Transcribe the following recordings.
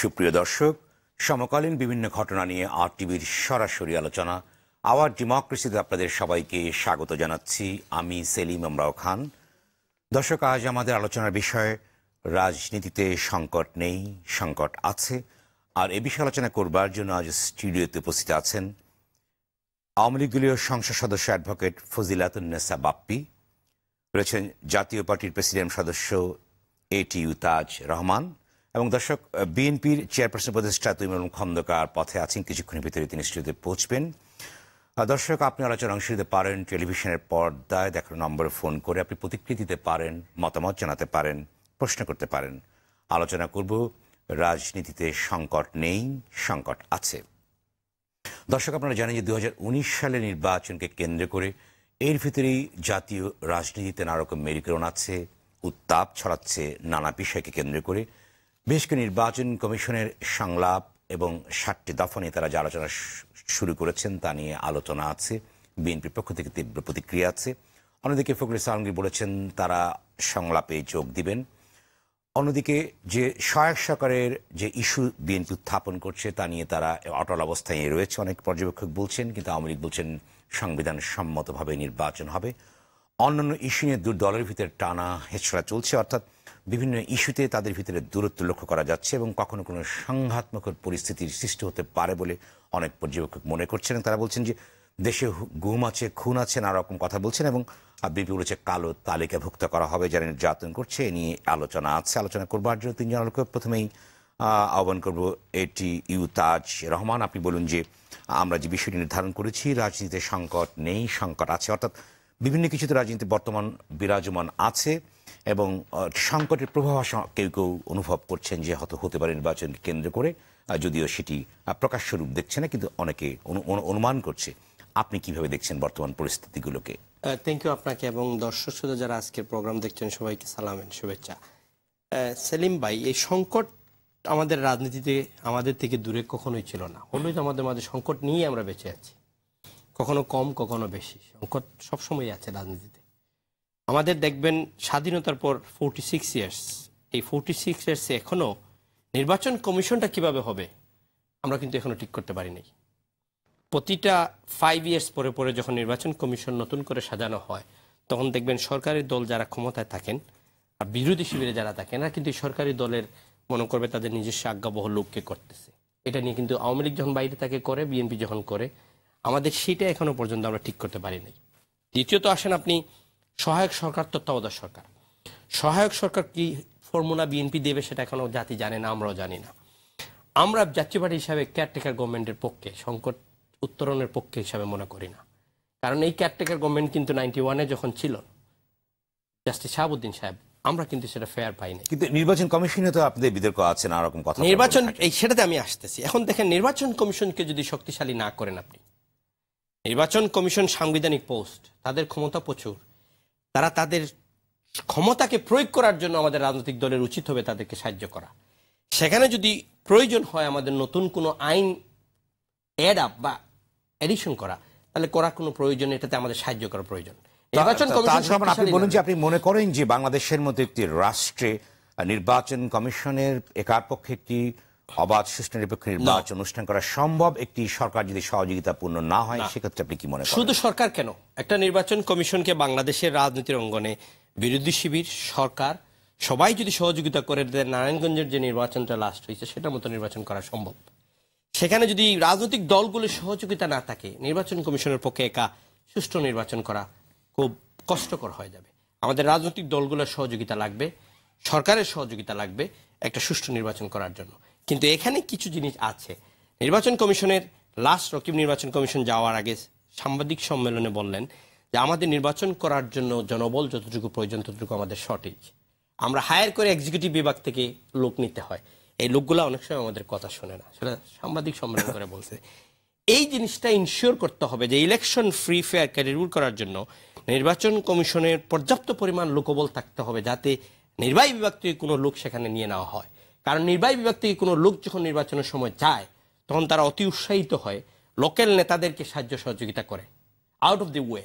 সুপ্রিয় দর্শক, সমকালীন বিভিন্ন ঘটনা নিয়ে RTVর সরাসরি আলোচনা আওয়ার ডেমোক্রেসিতে আপনাদের সবাইকে স্বাগত জানাচ্ছি। আমি সেলিম আমরাও খান। দর্শক, আজ আমাদের আলোচনার বিষয় রাজনীতিতে সংকট নেই, সংকট আছে। আর এ বিষয়ে আলোচনা করবার জন্য আজ স্টুডিওতে উপস্থিত আছেন আওয়ামী লীগ দলীয় সংসদ সদস্য অ্যাডভোকেট ফজিলাতুন্নেসা বাপ্পি, রয়েছেন জাতীয় পার্টির প্রেসিডেন্ট সদস্য ATU তাজ রহমান, এবং দর্শক বিএনপির চেয়ারপারসন উপদেষ্টা তৈমুর খন্দকার পথে আছেন। কিছুক্ষণের ভিতরে তিনি স্টুডিওতে পৌঁছবেন। দর্শক, আপনি আলোচনায় অংশ নিতে পারেন টেলিভিশনের পর্দায় দেখানো নম্বরে ফোন করে। আপনি প্রতিক্রিয়া দিতে পারেন, মতামত জানাতে পারেন, প্রশ্ন করতে পারেন। আলোচনা করব রাজনীতিতে সংকট নেই, সংকট আছে। দর্শক, আপনারা জানেন যে 2019 সালের নির্বাচনকে কেন্দ্র করে এর ভিতরেই জাতীয় রাজনীতিতে নানা রকম মেরুকরণ আছে, উত্তাপ ছড়াচ্ছে নানা বিষয়কে কেন্দ্র করে। বিশেষ করে নির্বাচন কমিশনের সংলাপ এবং 7টি দফা নিয়ে তারা যে আলোচনা শুরু করেছেন তা নিয়ে আলোচনা আছে। বিএনপির পক্ষ থেকে তীব্র প্রতিক্রিয়া আছে। অন্যদিকে ফখরুল ইসলাম আলমগীর বলেছেন তারা সংলাপে যোগ দিবেন। অন্যদিকে যে সহায়ক সরকারের যে ইস্যু বিএনপি উত্থাপন করছে তা নিয়ে তারা অটল অবস্থায় রয়েছে, অনেক পর্যবেক্ষক বলছেন। কিন্তু আওয়ামী লীগ বলছেন সংবিধান সম্মতভাবে নির্বাচন হবে। অন্যান্য ইস্যু নিয়ে দলের ভিতরে টানা হেঁচড়া চলছে, অর্থাৎ বিভিন্ন ইস্যুতে তাদের ভিতরে দূরত্ব লক্ষ্য করা যাচ্ছে এবং কখনো কোনো সংঘাত্মক পরিস্থিতির সৃষ্টি হতে পারে বলে অনেক পর্যবেক্ষক মনে করছেন। তারা বলছেন যে দেশে গুম আছে, খুন আছে, নানা রকম কথা বলছেন। এবং বিএনপি বলেছে কালো তালিকাভুক্ত করা হবে যারা নির্যাতন করছে। এ নিয়ে আলোচনা আছে। আলোচনা করবার জন্য তিনজন আলোচক প্রথমেই আহ্বান করব ATU তাজ রহমান। আপনি বলুন যে আমরা যে বিষয়টি নির্ধারণ করেছি রাজনীতিতে সংকট নেই, সংকট আছে, অর্থাৎ বিভিন্ন কিছুতে রাজনীতি বর্তমান বিরাজমান আছে এবং সংকটের প্রভাব কেউ কেউ অনুভব করছেন যে হতে পারে নির্বাচনকে কেন্দ্র করে, যদিও সেটি প্রকাশ্য রূপ দেখছে না, কিন্তু অনেকে অনুমান করছে। আপনি কিভাবে দেখছেন বর্তমান পরিস্থিতিগুলোকে? থ্যাংক ইউ আপনাকে এবং দর্শক শ্রোতা যারা আজকের প্রোগ্রাম দেখছেন সবাইকে সালাম এন্ড শুভেচ্ছা। সেলিম ভাই, এই সংকট আমাদের রাজনীতিতে আমাদের থেকে দূরে কখনোই ছিল না। হলেও আমাদের মাঝে সংকট নিয়ে আমরা বেঁচে আছি, কখনো কম কখনো বেশি। সংকট সবসময় আছে রাজনীতিতে। আমাদের দেখবেন স্বাধীনতার পর 46 ইয়ার্স, এই 46 ইয়ার্সে এখনো নির্বাচন কমিশনটা কিভাবে হবে আমরা কিন্তু এখনো ঠিক করতে পারি নাই। প্রতিটা 5 ইয়ার্স পরে পরে যখন নির্বাচন কমিশন নতুন করে সাজানো হয় তখন দেখবেন সরকারি দল যারা ক্ষমতায় থাকেন আর বিরোধী শিবিরে যারা থাকেন না, কিন্তু সরকারি দলের মনে করবে তাদের নিজস্ব আজ্ঞাবহ লোককে করতেছে। এটা নিয়ে কিন্তু আওয়ামী লীগ যখন বাইরে তাকে করে, বিএনপি যখন করে, আমাদের সেটা এখনো পর্যন্ত আমরা ঠিক করতে পারি নাই। দ্বিতীয়ত আসেন আপনি সহায়ক সরকার, তত্ত্বাবধায়ক সরকার। সহায়ক সরকার কি ফর্মুলা বিএনপি দেবে সেটা এখনো জাতি জানে না, আমরাও জানি না। আমরা জাতীয় পার্টি হিসাবে কেয়ারটেকার গভর্নমেন্টের পক্ষে, সংকট উত্তরণের পক্ষে হিসাবে মনে করি না। কারণ এই কেয়ারটেকার গভর্নমেন্ট কিন্তু 91-এ যখন ছিল জাস্টিস শাহাবুদ্দিন সাহেব, আমরা কিন্তু সেটা ফেয়ার পাই না। কিন্তু নির্বাচন কমিশনে তো আপনাদের বিতর্ক আছে, নানা রকম কথা। নির্বাচন এই সেটাতে আমি আসতেছি। এখন দেখেন, নির্বাচন কমিশনকে যদি শক্তিশালী না করেন আপনি, নির্বাচন কমিশন সাংবিধানিক পোস্ট, তাদের ক্ষমতা প্রচুর, তারা তাদের ক্ষমতাকে প্রয়োগ করার জন্য আমাদের রাজনৈতিক দলের উচিত হবে তাদেরকে সাহায্য করা। সেখানে যদি প্রয়োজন হয় আমাদের নতুন কোনো আইন অ্যাড আপ বা এডিশন করা, তাহলে করার কোনো প্রয়োজন, এটাতে আমাদের সাহায্য করার প্রয়োজন। নির্বাচন কমিশন, আপনি বলুন যে আপনি মনে করেন যে বাংলাদেশের মধ্যে একটি রাষ্ট্রে নির্বাচন কমিশনের একার পক্ষে একটি অবাধ সুষ্ঠু নিরপেক্ষ নির্বাচন অনুষ্ঠান করা সম্ভব, একটি সরকার যদি সহযোগিতাপূর্ণ না হয়, সেক্ষেত্রে আপনি কি মনে করেন? শুধু সরকার কেন, একটা নির্বাচন কমিশনকে বাংলাদেশের রাজনীতির অঙ্গনে বিরোধী শিবির, সরকার সবাই যদি সহযোগিতা করে দেন, নারায়ণগঞ্জের যে নির্বাচনটা লাস্ট হয়েছে সেটার মতো নির্বাচন করা সম্ভব। সেখানে যদি রাজনৈতিক দলগুলোর সহযোগিতা না থাকে, নির্বাচন কমিশনের পক্ষে একা সুষ্ঠু নির্বাচন করা খুব কষ্টকর হয়ে যাবে। আমাদের রাজনৈতিক দলগুলোর সহযোগিতা লাগবে, সরকারের সহযোগিতা লাগবে একটা সুষ্ঠু নির্বাচন করার জন্য। কিন্তু এখানে কিছু জিনিস আছে। নির্বাচন কমিশনের লাস্ট রকিব নির্বাচন কমিশন যাওয়ার আগে সাংবাদিক সম্মেলনে বললেন যে আমাদের নির্বাচন করার জন্য জনবল যতটুকু প্রয়োজন ততটুকু আমাদের শর্টেজ, আমরা হায়ার করে এক্সিকিউটিভ বিভাগ থেকে লোক নিতে হয়, এই লোকগুলো অনেক সময় আমাদের কথা শোনে না, সেটা সাংবাদিক সম্মেলন করে বলছে। এই জিনিসটা ইনশিওর করতে হবে যে ইলেকশন ফ্রি ফেয়ার ক্যারিয়ার করার জন্য নির্বাচন কমিশনের পর্যাপ্ত পরিমাণ লোকবল থাকতে হবে, যাতে নির্বাহী বিভাগ থেকে কোনো লোক সেখানে নিয়ে নেওয়া হয়। কারণ নির্বাহী বিভাগ থেকে কোনো লোক যখন নির্বাচনের সময় যায় তখন তারা অতি উৎসাহিত হয়, লোকাল নেতাদেরকে সাহায্য সহযোগিতা করে আউট অফ দি ওয়ে।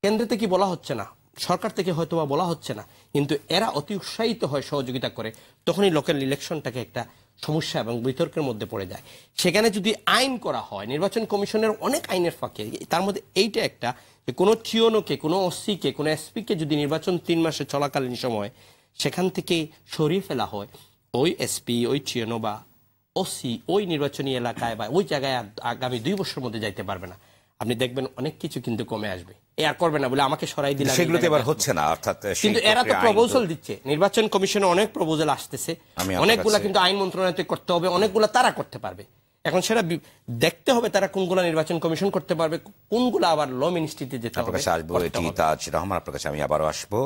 কেন্দ্র থেকে বলা হচ্ছে না, সরকার থেকে হয়তো বা বলা হচ্ছে না, কিন্তু এরা অতি উৎসাহিত হয়, সহযোগিতা করে, তখনই লোকাল ইলেকশনটাকে একটা সমস্যা এবং বিতর্কের মধ্যে পড়ে যায়। সেখানে যদি আইন করা হয়, নির্বাচন কমিশনের অনেক আইনের ফাঁকে, তার মধ্যে এইটা একটা যে কোনো থিওনোকে, কোনো ওসিকে, কোনো এসপিকে যদি নির্বাচন 3 মাসে চলাকালীন সময় সেখান থেকে সরিয়ে ফেলা হয়, ওই এসপি, ওই থিওনো বা ওসি ওই নির্বাচনী এলাকায় বা ওই জায়গায় আগামী 2 বছরের মধ্যে যাইতে পারবে না। আপনি দেখবেন অনেক কিছু কিন্তু কমে আসবে। আর করবে না বলে আমাকে সরাই দিলে সেগুলো তো এবার হচ্ছে না, অর্থাৎ কিন্তু এরা তো প্রপোজাল দিচ্ছে, নির্বাচন কমিশনে অনেক প্রপোজাল আসতেছে, অনেকগুলা কিন্তু আইন মন্ত্রণালয়তে করতে হবে, অনেকগুলা তারা করতে পারবে। এখন সেটা দেখতে হবে তারা কোনগুলা নির্বাচন কমিশন করতে পারবে, কোনগুলা আবার ল মিনিস্ট্রিতে যেতে হবে। আপনার কাছে আসবো এটি তাজ রহমান, আপনার কাছে আমি আবারও আসবো।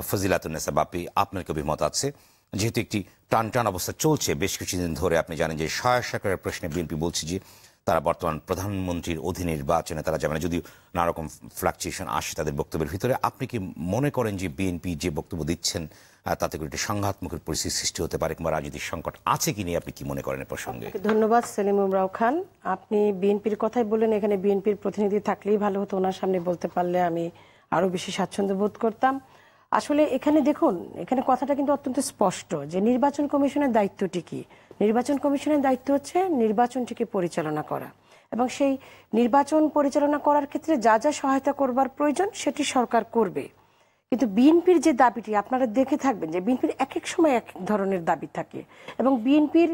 ফজিলাতুন্নেসা বাপি, আপনার কি অভিমত আছে? যেহেতু একটি টান টান অবস্থা চলছে বেশ কিছুদিন ধরে, আপনি জানেন যে সহায়ক সরকারের প্রশ্নে বিএনপি বলছে যে তারা বর্তমান প্রধানমন্ত্রীর অধীনে নির্বাচনে তারা যাবে না, যদিও নানা রকম ফ্লাকচুয়েশন আসে তাদের বক্তব্যের ভিতরে। আপনি কি মনে করেন যে বিএনপি যে বক্তব্য দিচ্ছেন তাতে করে একটি সংঘাতমুখী পরিস্থিতি সৃষ্টি হতে পারে, কিংবা রাজনৈতিক সংকট আছে কি নিয়ে আপনি কি মনে করেন এ প্রসঙ্গে? ধন্যবাদ সেলিম উমরাও খান। আপনি বিএনপির কথাই বললেন, এখানে বিএনপির প্রতিনিধি থাকলেই ভালো হতো, ওনার সামনে বলতে পারলে আমি আরো বেশি স্বাচ্ছন্দ্য বোধ করতাম। আসলে এখানে দেখুন, এখানে কথাটা কিন্তু অত্যন্ত স্পষ্ট যে নির্বাচন কমিশনের দায়িত্বটি কি। নির্বাচন কমিশনের দায়িত্ব হচ্ছে নির্বাচনটিকে পরিচালনা করা, এবং সেই নির্বাচন পরিচালনা করার ক্ষেত্রে যা যা সহায়তা করবার প্রয়োজন সেটি সরকার করবে। কিন্তু বিএনপির যে দাবিটি আপনারা দেখে থাকবেন যে বিএনপির এক এক সময় এক ধরনের দাবি থাকে, এবং বিএনপির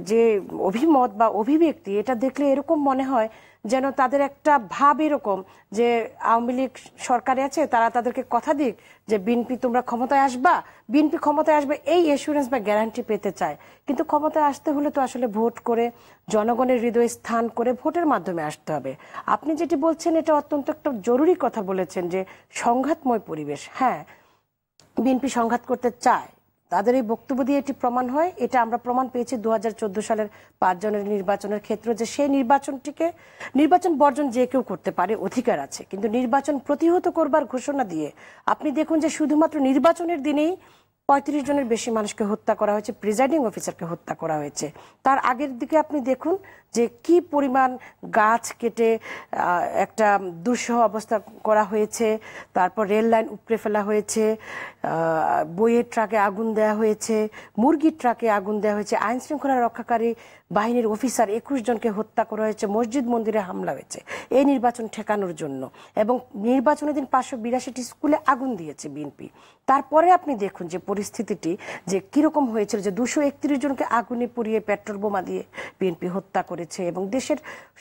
যে অভিমত বা অভিব্যক্তি এটা দেখলে এরকম মনে হয় যেন তাদের একটা ভাব এরকম যে আওয়ামী লীগ সরকারে আছে, তারা তাদেরকে কথা দিক যে বিএনপি তোমরা ক্ষমতায় আসবা, বিএনপি ক্ষমতায় আসবে, এই এসুরেন্স বা গ্যারান্টি পেতে চায়। কিন্তু ক্ষমতায় আসতে হলে তো আসলে ভোট করে, জনগণের হৃদয়ে স্থান করে ভোটের মাধ্যমে আসতে হবে। আপনি যেটি বলছেন এটা অত্যন্ত একটা জরুরি কথা বলেছেন যে সংঘাতময় পরিবেশ। হ্যাঁ, বিএনপি সংঘাত করতে চায়, তাদের এই বক্তব্য দিয়ে এটি প্রমাণ হয়। এটা আমরা প্রমাণ পেয়েছি 2014 সালের 5 জনের নির্বাচনের ক্ষেত্রে, যে সেই নির্বাচন বর্জন যে কেউ করতে পারে, অধিকার আছে, কিন্তু নির্বাচন প্রতিহত করবার ঘোষণা দিয়ে আপনি দেখুন যে শুধুমাত্র নির্বাচনের দিনেই 35 জনের বেশি মানুষকে হত্যা করা হয়েছে, প্রিজাইডিং অফিসারকে হত্যা করা হয়েছে। তার আগের দিকে আপনি দেখুন যে কি পরিমাণ গাছ কেটে একটা দুঃসহ অবস্থা করা হয়েছে, তারপর রেল লাইন উপড়ে ফেলা হয়েছে, বইয়ের ট্রাকে আগুন দেওয়া হয়েছে, মুরগির ট্রাকে আগুন দেওয়া হয়েছে, আইন শৃঙ্খলা রক্ষাকারী বাহিনীর অফিসার 21 জনকে হত্যা করা হয়েছে, মসজিদ মন্দিরে হামলা হয়েছে এই নির্বাচন ঠেকানোর জন্য, এবং নির্বাচনের দিন 582টি স্কুলে আগুন দিয়েছে বিএনপি। তারপরে আপনি দেখুন যে পরিস্থিতিটি যে কিরকম হয়েছিল, যে 231 জনকে আগুনে পুড়িয়ে পেট্রোল বোমা দিয়ে বিএনপি হত্যা করেছে এবং দেশের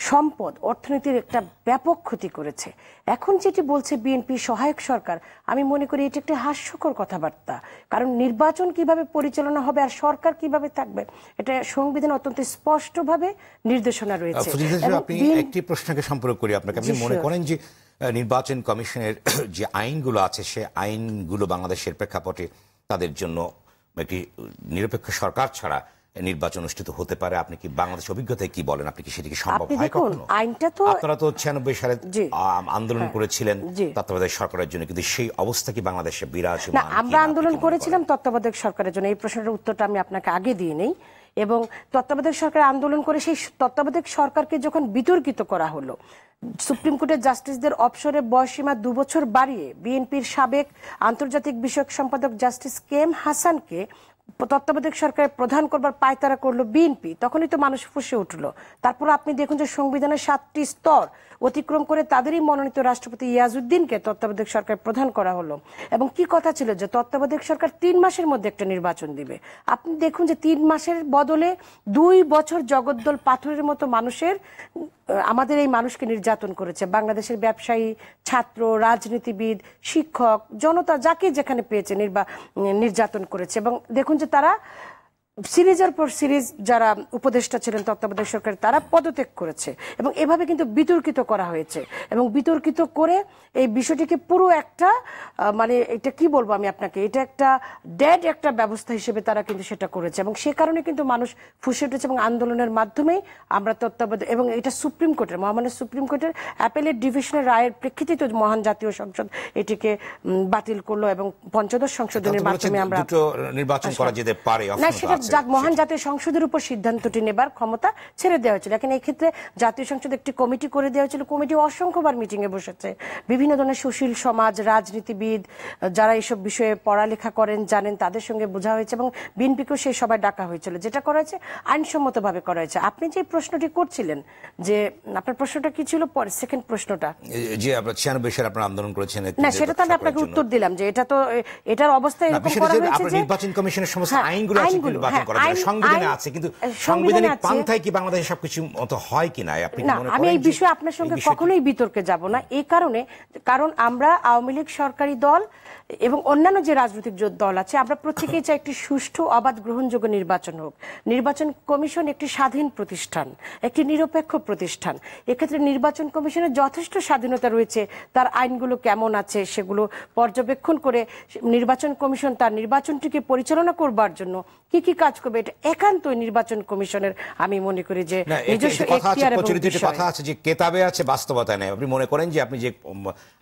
সম্পদ, অর্থনীতির একটা ব্যাপক ক্ষতি করেছে। এখন যেটি বলছে বিএনপি সহায়ক সরকার, আমি মনে করি এটি একটি হাস্যকর কথাবার্তা। কারণ নির্বাচন কিভাবে পরিচালনা হবে আর সরকার কিভাবে থাকবে, এটা সংবিধানে অত্যন্ত স্পষ্টভাবে নির্দেশনা রয়েছে। আপনি একটি প্রশ্নকে সম্পর্ক করি আপনাকে, আপনি মনে করেন যে নির্বাচন কমিশনের যে আইনগুলো আছে সে আইনগুলো বাংলাদেশের প্রেক্ষাপটে তাদের জন্য একটি নিরপেক্ষ সরকার ছাড়া নির্বাচন অনুষ্ঠিত হতে পারে? আপনি কি বাংলাদেশ অভিজ্ঞতায় কি বলেন, আপনি কি সেটিকে সম্ভব হয় কখনো? আপনারা তো 96 সালে আন্দোলন করেছিলেন তত্ত্বাবধায়ক সরকারের জন্য, কিন্তু সেই অবস্থা কি বাংলাদেশে বিরাজমান? না, আমরা আন্দোলন করেছিলাম তত্ত্বাবধায়ক সরকারের জন্য, এই প্রশ্নের উত্তরটা আমি আপনাকে আগে দিয়ে নেই। এবং তত্ত্বাবধায়ক সরকার আন্দোলন করে সেই তত্ত্বাবধায়ক সরকারকে যখন বিতর্কিত করা হলো, সুপ্রিম কোর্টের জাস্টিসদের অবসরের বয়সীমা 2 বছর বাড়িয়ে বিএনপির সাবেক আন্তর্জাতিক বিষয়ক সম্পাদক জাস্টিস KM হাসানকে তত্ত্বাবধায়ক সরকারের প্রধান করবার পায়তারা করলো বিএনপি, তখনই তো মানুষ ফুঁসে উঠলো। তারপর আপনি দেখুন যে সংবিধানের 7টি স্তর অতিক্রম করে তাদেরই মনোনীত রাষ্ট্রপতি ইয়াজউদ্দিনকে তত্ত্বাবধায়ক সরকার প্রধান করা হলো। এবং কি কথা ছিল যে তত্ত্বাবধায়ক সরকার 3 মাসের মধ্যে একটা নির্বাচন দিবে। আপনি দেখুন যে 3 মাসের বদলে 2 বছর জগদ্দল পাথরের মতো আমাদের এই মানুষকে নির্যাতন করেছে। বাংলাদেশের ব্যবসায়ী, ছাত্র, রাজনীতিবিদ, শিক্ষক, জনতা যাকে যেখানে পেয়েছে নির্যাতন করেছে। এবং দেখুন যে তারা সিরিজের পর সিরিজ যারা উপদেষ্টা ছিলেন তত্ত্বাবধায়ক সরকার তারা পদত্যাগ করেছে, এবং এভাবে কিন্তু বিতর্কিত করা হয়েছে। এবং বিতর্কিত করে এই বিষয়টিকে পুরো একটা মানে এটা কি বলবো আমি আপনাকে, এটা একটা ডেড একটা ব্যবস্থা হিসেবে তারা কিন্তু সেটা করেছে। এবং সে কারণে কিন্তু মানুষ ফুঁসে উঠেছে, এবং আন্দোলনের মাধ্যমেই আমরা তত্ত্বাবধায়ক, এবং এটা সুপ্রিম কোর্টের, মহামান্য সুপ্রিম কোর্টের অ্যাপেলেট ডিভিশনের রায়ের প্রেক্ষিতে তো মহান জাতীয় সংসদ এটিকে বাতিল করলো, এবং 15th সংশোধনের মাধ্যমে আমরা নির্বাচন করা যেতে পারে। না, সেটা মহান জাতীয় সংসদের উপর সিদ্ধান্তটি নেবার ক্ষমতা ছেড়ে দেওয়া হয়েছিল। এখন এই ক্ষেত্রে জাতীয় সংসদ একটি কমিটি করে দেওয়া হয়েছিল, কমিটি অসংখ্যবার মিটিং এ বসেছে, বিভিন্ন ধরনের সুশীল সমাজ, রাজনীতিবিদ, যারা এইসব বিষয়ে পড়ালেখা করেন জানেন, তাদের সঙ্গে বোঝা হয়েছে এবং বিএনপিকেও সেই সভায় ডাকা হয়েছিল। যেটা করা হয়েছে আইনসম্মতভাবে করা হয়েছে। আপনি যে প্রশ্নটি করছিলেন, যে আপনার প্রশ্নটা কি ছিল, পরে সেকেন্ড প্রশ্নটা যে আপনারা 96 সালে আপনারা আন্দোলন করেছেন, না সেটা তো আমি আপনাকে উত্তর দিলাম যে এটা তো এটার অবস্থা এরকম করা হয়েছে যে নির্বাচন কমিশনের সমস্ত আইনগুলো আছে নির্বাচন করার জন্য, সংবিধানে আছে, কিন্তু সাংবিধানিক পন্থায় কি বাংলাদেশে সবকিছু মতো হয় কিনা আপনি কি মনে করেন? আমি এই বিষয়ে আপনার সঙ্গে কখনোই বিতর্কে যাব না, এই কারণে কারণ আমরা আওয়ামী লীগ সরকারি দল এবং অন্যান্য যে রাজনৈতিক দল আছে, আমরা প্রত্যেকেই চাই একটি সুষ্ঠু, অবাধ, গ্রহণযোগ্য নির্বাচন হোক। নির্বাচন কমিশন একটি স্বাধীন প্রতিষ্ঠান, একটি নিরপেক্ষ প্রতিষ্ঠান। এক্ষেত্রে নির্বাচন কমিশনের যথেষ্ট স্বাধীনতা রয়েছে, তার আইনগুলো কেমন আছে সেগুলো পর্যবেক্ষণ করে নির্বাচন কমিশন তার নির্বাচনটিকে পরিচালনা করবার জন্য কি কি কাজ করবে, এটা একান্তই নির্বাচন কমিশনের আমি মনে করি যে নিজস্ব এখতিয়ার এবং বিষয়। কথা আছে যে কেতাবে আছে, বাস্তবতা নেই। আপনি মনে করেন যে আপনি যে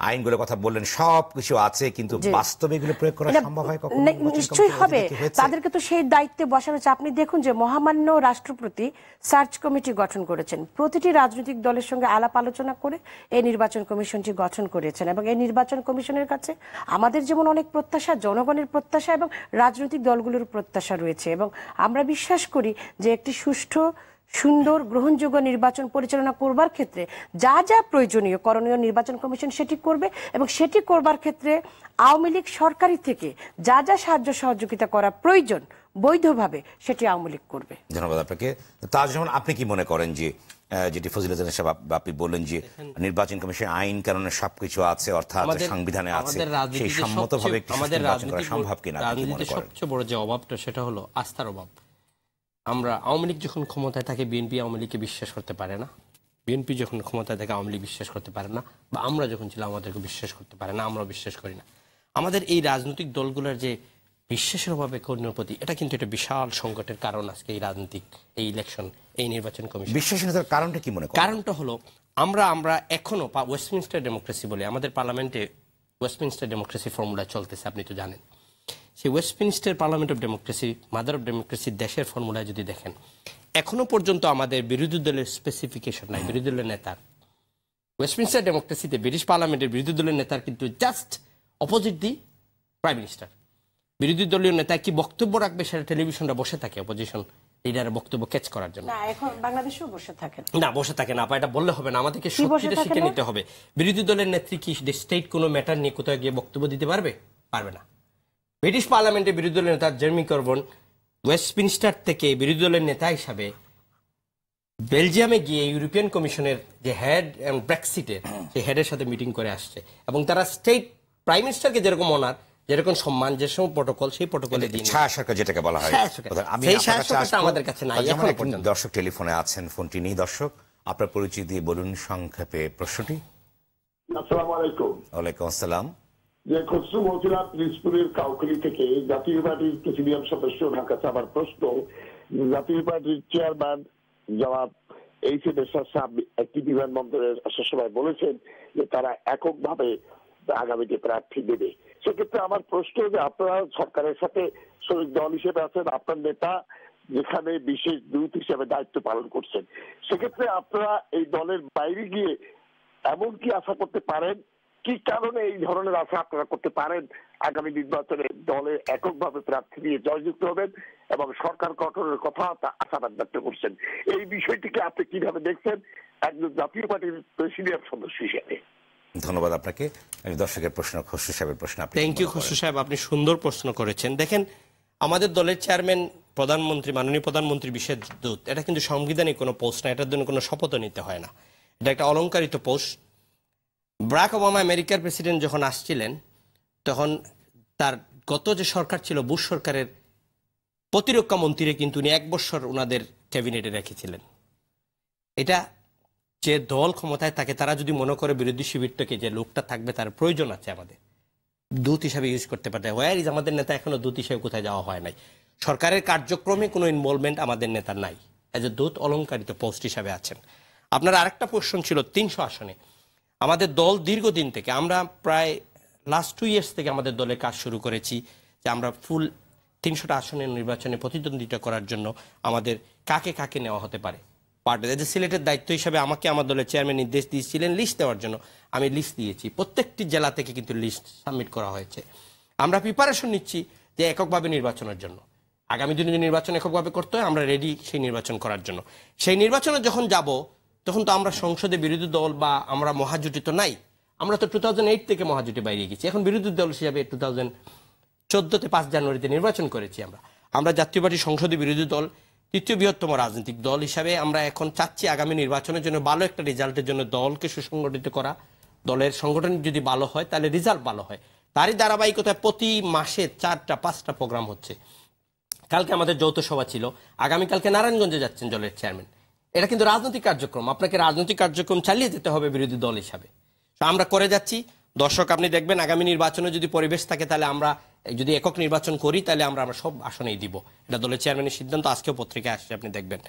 আইনগুলোর কথা বললেন সবকিছু আছে, কিন্তু বাস্তবে এগুলো প্রয়োগ করা সম্ভব হয় কখনো? নিশ্চয়ই হবে, তাদেরকে তো সেই দায়িত্বে বসানো হচ্ছে। আপনি দেখুন যে মহামান্য রাষ্ট্রপতি সার্চ কমিটি গঠন করেছেন, প্রতিটি রাজনৈতিক দলের সঙ্গে আলাপ আলোচনা করে এই নির্বাচন কমিশনটি গঠন করেছেন এবং এই নির্বাচন কমিশনের কাছে আমাদের যেমন অনেক প্রত্যাশা, জনগণের প্রত্যাশা এবং রাজনৈতিক দলগুলোর প্রত্যাশা রয়েছে, এবং আমরা বিশ্বাস করি যে একটি সুষ্ঠু, সুন্দর, গ্রহণযোগ্য নির্বাচন পরিচালনা করবার ক্ষেত্রে যা যা প্রয়োজনীয় করণীয় নির্বাচন কমিশন সেটি করবে, এবং সেটি করবার ক্ষেত্রে আওয়ামী লীগ সরকারি থেকে যা যা সাহায্য সহযোগিতা করা প্রয়োজন বৈধভাবে সেটি আওয়ামী লীগ করবে। ধন্যবাদ আপনাকে। তাজ রহমান, আপনি কি মনে করেন যে যেটি ফজিলাতুন নেসা আপনি বললেন যে নির্বাচন কমিশন আইন কারণে সবকিছু আছে, অর্থাৎ সংবিধানে আছে, সেই সম্মতভাবে একটি নির্বাচন করা সম্ভব কিনা? রাজনীতির সবচেয়ে বড় যে অভাবটা সেটা হলো আস্থার অভাব। আমরা আওয়ামী লীগ যখন ক্ষমতায় থাকে বিএনপি আওয়ামী লীগকে বিশ্বাস করতে পারে না, বিএনপি যখন ক্ষমতায় থাকে আওয়ামী লীগ বিশ্বাস করতে পারে না, বা আমরা যখন ছিলাম আমাদেরকে বিশ্বাস করতে পারে না, আমরা বিশ্বাস করি না। আমাদের এই রাজনৈতিক দলগুলোর যে বিশ্বাসের অভাবে কর্মীর প্রতি, এটা কিন্তু একটা বিশাল সংকটের কারণ আজকে এই রাজনৈতিক, এই ইলেকশন, এই নির্বাচন কমিশন। বিশ্বাসহীনতার কারণটা কি মনে করেন? কারণটা হলো আমরা এখনো ওয়েস্টমিনস্টার ডেমোক্রেসি বলে আমাদের পার্লামেন্টে ওয়েস্টমিনস্টার ডেমোক্রেসি ফর্মুলা চলতেছে, আপনি তো জানেন। সেই Westminster parliament of democracy, mother of democracy দেশের ফর্মুলায় যদি দেখেন, এখনো পর্যন্ত আমাদের বিরোধী দলের স্পেসিফিকেশন নাই, বিরোধী দলের নেতার। ওয়েস্টমিনস্টার ডেমোক্রেসিতে ব্রিটিশ পার্লামেন্টের বিরোধী দলের নেতার কিন্তু জাস্ট অপোজিট দি প্রাইম মিনিস্টার। বিরোধী দলীয় নেতা কি বক্তব্য রাখবে সেটা টেলিভিশনটা বসে থাকে অপোজিশন লিডারের বক্তব্য ক্যাচ করার জন্য। না, এখন বাংলাদেশেও বসে থাকে না, বসে থাকে না, এটা বললে হবে না, আমাদেরকে সত্যিটা শিখে নিতে হবে। বিরোধী দলের নেত্রী কি স্টেট কোনো ম্যাটার নিয়ে কোথাও গিয়ে বক্তব্য দিতে পারবে? পারবে না। ব্রিটিশ পার্লামেন্টে বিরোধী দলের নেতা জেরেমি করবন ওয়েস্টমিনস্টার থেকে বিরোধী দলের নেতা হিসাবে বেলজিয়ামে গিয়ে ইউরোপিয়ান কমিশনের যে হেড এবং ব্রেক্সিটের সেই হেডের সাথে মিটিং করে আসছে, এবং তারা স্টেট প্রাইম মিনিস্টারকে যেরকম অনার, যেরকম সম্মান, যে সময় প্রটোকল, সেই প্রটোকলে ছায়া সরকার যেটাকে বলা হয়, আমাদের কাছে নাই। দর্শক টেলিফোনে আছেন, ফোনটি নেই। দর্শক, আপনার পরিচয় দিয়ে বলুন সংক্ষেপে প্রশ্নটি। আসসালামু আলাইকুম। ওয়ালাইকুম আসসালাম। যে খসরু মৌসিলা পিরিজপুরের কাউখালী থেকে জাতীয় পার্টির প্রেসিডিয়াম সদস্য, ওনার কাছে আমার প্রশ্ন, জাতীয় পার্টির চেয়ারম্যান জনাব এইচ.এ. এরশাদ সাহেব একটি বিমানবন্দরের আসার সময় বলেছেন যে তারা এককভাবে আগামীতে প্রার্থী দেবে। সেক্ষেত্রে আমার প্রশ্ন যে আপনারা সরকারের সাথে শরিক দল হিসেবে আছেন, আপনার নেতা যেখানে বিশেষ দূত হিসেবে দায়িত্ব পালন করছেন, সেক্ষেত্রে আপনারা এই দলের বাইরে গিয়ে এমন কি আশা করতে পারেন, কি কারণে এই ধরনের আশা আপনারা করতে পারেন আগামী নির্বাচনে দলে এককভাবে প্রার্থী নিয়ে জয়যুক্ত হবেন এবং সরকার গঠনের কথা আশাবাদ ব্যক্ত করছেন? এই বিষয়টিকে আপনি কিভাবে দেখছেন একজন জাতীয় পার্টির প্রেসিডিয়াম সদস্য হিসেবে? ধন্যবাদ আপনাকে। দর্শকের প্রশ্ন, খসরু সাহেবের প্রশ্ন। থ্যাংক ইউ খসরু সাহেব, আপনি সুন্দর প্রশ্ন করেছেন। দেখেন, আমাদের দলের চেয়ারম্যান প্রধানমন্ত্রী, মাননীয় প্রধানমন্ত্রী বিশেষ দূত, এটা কিন্তু সাংবিধানিক কোনো পোস্ট না, এটার জন্য কোনো শপথও নিতে হয় না, এটা একটা অলংকারিত পোস্ট। বারাক ওবামা আমেরিকার প্রেসিডেন্ট যখন আসছিলেন, তখন তার গত যে সরকার ছিল বুশ সরকারের প্রতিরক্ষা মন্ত্রীরে কিন্তু উনি 1 বছর ওনাদের ক্যাবিনেটে রেখেছিলেন। এটা যে দল ক্ষমতায় থাকে তারা যদি মনে করে বিরোধী শিবির থেকে যে লোকটা থাকবে তার প্রয়োজন আছে আমাদের দূত হিসাবে ইউজ করতে পারে, ওয়ার ইজ আমাদের নেতা এখনো দূত হিসেবে কোথায় যাওয়া হয় নাই, সরকারের কার্যক্রমে কোনো ইনভলভমেন্ট আমাদের নেতার নাই, এজ এ দূত অলংকারিত পোস্ট হিসাবে আছেন। আপনার আরেকটা প্রশ্ন ছিল 300 আসনে। আমাদের দল দীর্ঘদিন থেকে, আমরা প্রায় লাস্ট 2 ইয়ার্স থেকে আমাদের দলের কাজ শুরু করেছি যে আমরা ফুল 300টা আসনের নির্বাচনে প্রতিদ্বন্দ্বিতা করার জন্য আমাদের কাকে কাকে নেওয়া হতে পারে। পার্টি সিলেটের দায়িত্ব হিসাবে আমাকে আমার দলের চেয়ারম্যান নির্দেশ দিয়েছিলেন লিস্ট দেওয়ার জন্য, আমি লিস্ট দিয়েছি। প্রত্যেকটি জেলা থেকে কিন্তু লিস্ট সাবমিট করা হয়েছে। আমরা প্রিপারেশন নিচ্ছি যে এককভাবে নির্বাচনের জন্য, আগামী দিনে যে নির্বাচন এককভাবে করতে হয় আমরা রেডি সেই নির্বাচন করার জন্য। সেই নির্বাচনে যখন যাব তখন তো আমরা সংসদে বিরোধী দল বা আমরা মহাজোটে তো নাই, আমরা তো 2008 থেকে মহাজোটে বাইরে গেছি। এখন বিরোধী দল হিসাবে 2014-তে 5 জানুয়ারিতে নির্বাচন করেছি আমরা জাতীয় পার্টি সংসদে বিরোধী দল, তৃতীয় বৃহত্তম রাজনৈতিক দল হিসাবে আমরা এখন চাচ্ছি আগামী নির্বাচনের জন্য ভালো একটা রেজাল্টের জন্য দলকে সুসংগঠিত করা। দলের সংগঠন যদি ভালো হয় তাহলে রেজাল্ট ভালো হয়। তারই ধারাবাহিকতায় প্রতি মাসে 4টা-5টা প্রোগ্রাম হচ্ছে। কালকে আমাদের যৌথ সভা ছিল, আগামীকালকে নারায়ণগঞ্জে যাচ্ছেন দলের চেয়ারম্যান। এটা কিন্তু রাজনৈতিক কার্যক্রম, আপনাকে রাজনৈতিক কার্যক্রম চালিয়ে যেতে হবে বিরোধী দল হিসাবে। আমরা করে যাচ্ছি। দর্শক আপনি দেখবেন আগামী নির্বাচনে যদি পরিবেশ থাকে তাহলে আমরা যদি একক নির্বাচন করি তাহলে আমরা সব আসনেই দিব। এটা দলের চেয়ারম্যানের সিদ্ধান্ত, আজকেও পত্রিকায় আসছে, আপনি দেখবেন।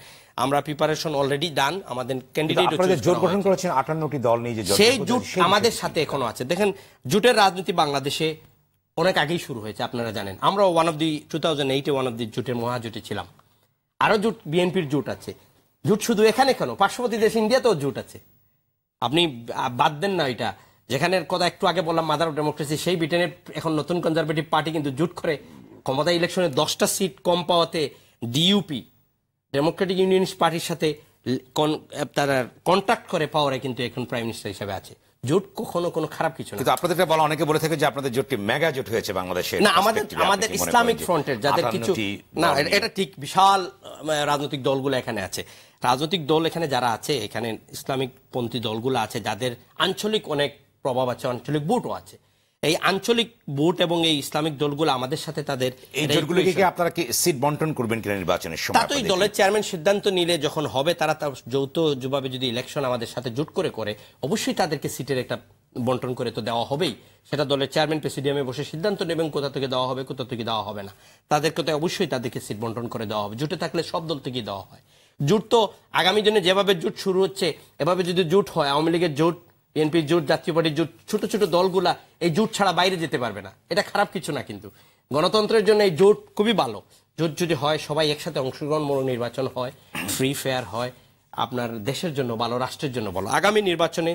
আমরা প্রিপারেশন অলরেডি ডান। আমাদের ক্যান্ডিডেট জোট গঠন করেছেন 58টি দল নিয়ে, যে সেই জোট আমাদের সাথে এখনো আছে। দেখেন জোটের রাজনীতি বাংলাদেশে অনেক আগেই শুরু হয়েছে, আপনারা জানেন। আমরা 2008-এ ওয়ান অফ দি জোটের মহাজোটে ছিলাম। আরো জোট বিএনপির জোট আছে। জোট শুধু এখানে কেন, পার্শ্ববর্তী দেশ ইন্ডিয়াতেও জোট আছে। আপনি বাদ দেন না এটা, যেখানে কথা একটু আগে বললাম মাদার অফ ডেমোক্রেসি, সেই ব্রিটেনে এখন নতুন কনজারভেটিভ পার্টি কিন্তু জোট করে ক্ষমতা ইলেকশনে 10টা সিট কম পাওয়াতে ডিইউপি ডেমোক্রেটিক ইউনিয়নিস্ট পার্টির সাথে তারা কন্ট্যাক্ট করে পাওয়ারে কিন্তু এখন প্রাইম মিনিস্টার হিসেবে আছে। জোট কখনো কোনো খারাপ কিছু না। কিন্তু আপনাদের বলা, অনেকে বলে থাকে যে আপনাদের জোটটি মেগা জোট হয়েছে বাংলাদেশে। না, আমাদের ইসলামিক ফ্রন্টের যাদের কিছু না, এটা ঠিক বিশাল রাজনৈতিক দলগুলো এখানে আছে। রাজনৈতিক দল এখানে যারা আছে, এখানে ইসলামিক পন্থী দলগুলো আছে যাদের আঞ্চলিক অনেক প্রভাব আছে, আঞ্চলিক ভোটও আছে। এই আঞ্চলিক ভোট এবং এই ইসলামিক দলগুলো আমাদের সাথে তাদের এই জোটগুলোকে আপনারা কি সিট বন্টন করবেন কিনা নির্বাচনের সময়? তা তো দলের চেয়ারম্যান সিদ্ধান্ত নিলে যখন হবে, তারা যৌথভাবে যদি ইলেকশন আমাদের সাথে জোট করে অবশ্যই তাদেরকে সিটের একটা বন্টন করে তো দেওয়া হবেই। সেটা দলের চেয়ারম্যান প্রেসিডিয়ামে বসে সিদ্ধান্ত নেবেন কোথা থেকে দেওয়া হবে, কোথা থেকে দেওয়া হবে না। তাদেরকে তো অবশ্যই তাদেরকে সিট বন্টন করে দেওয়া হবে। জোটে থাকলে সব দল থেকেই দেওয়া হয়। জোট তো আগামী দিনে যেভাবে জোট শুরু হচ্ছে, এভাবে যদি জোট হয়, আওয়ামী লীগের জোট, বিএনপির জোট, জাতীয় পার্টির জোট, ছোট ছোট দলগুলা এই জোট ছাড়া বাইরে যেতে পারবে না। এটা খারাপ কিছু না, কিন্তু গণতন্ত্রের জন্য এই জোট খুবই ভালো। জোট যদি হয়, সবাই একসাথে অংশগ্রহণমূলক নির্বাচন হয়, ফ্রি ফেয়ার হয়, আপনার দেশের জন্য ভালো, রাষ্ট্রের জন্য ভালো। আগামী নির্বাচনে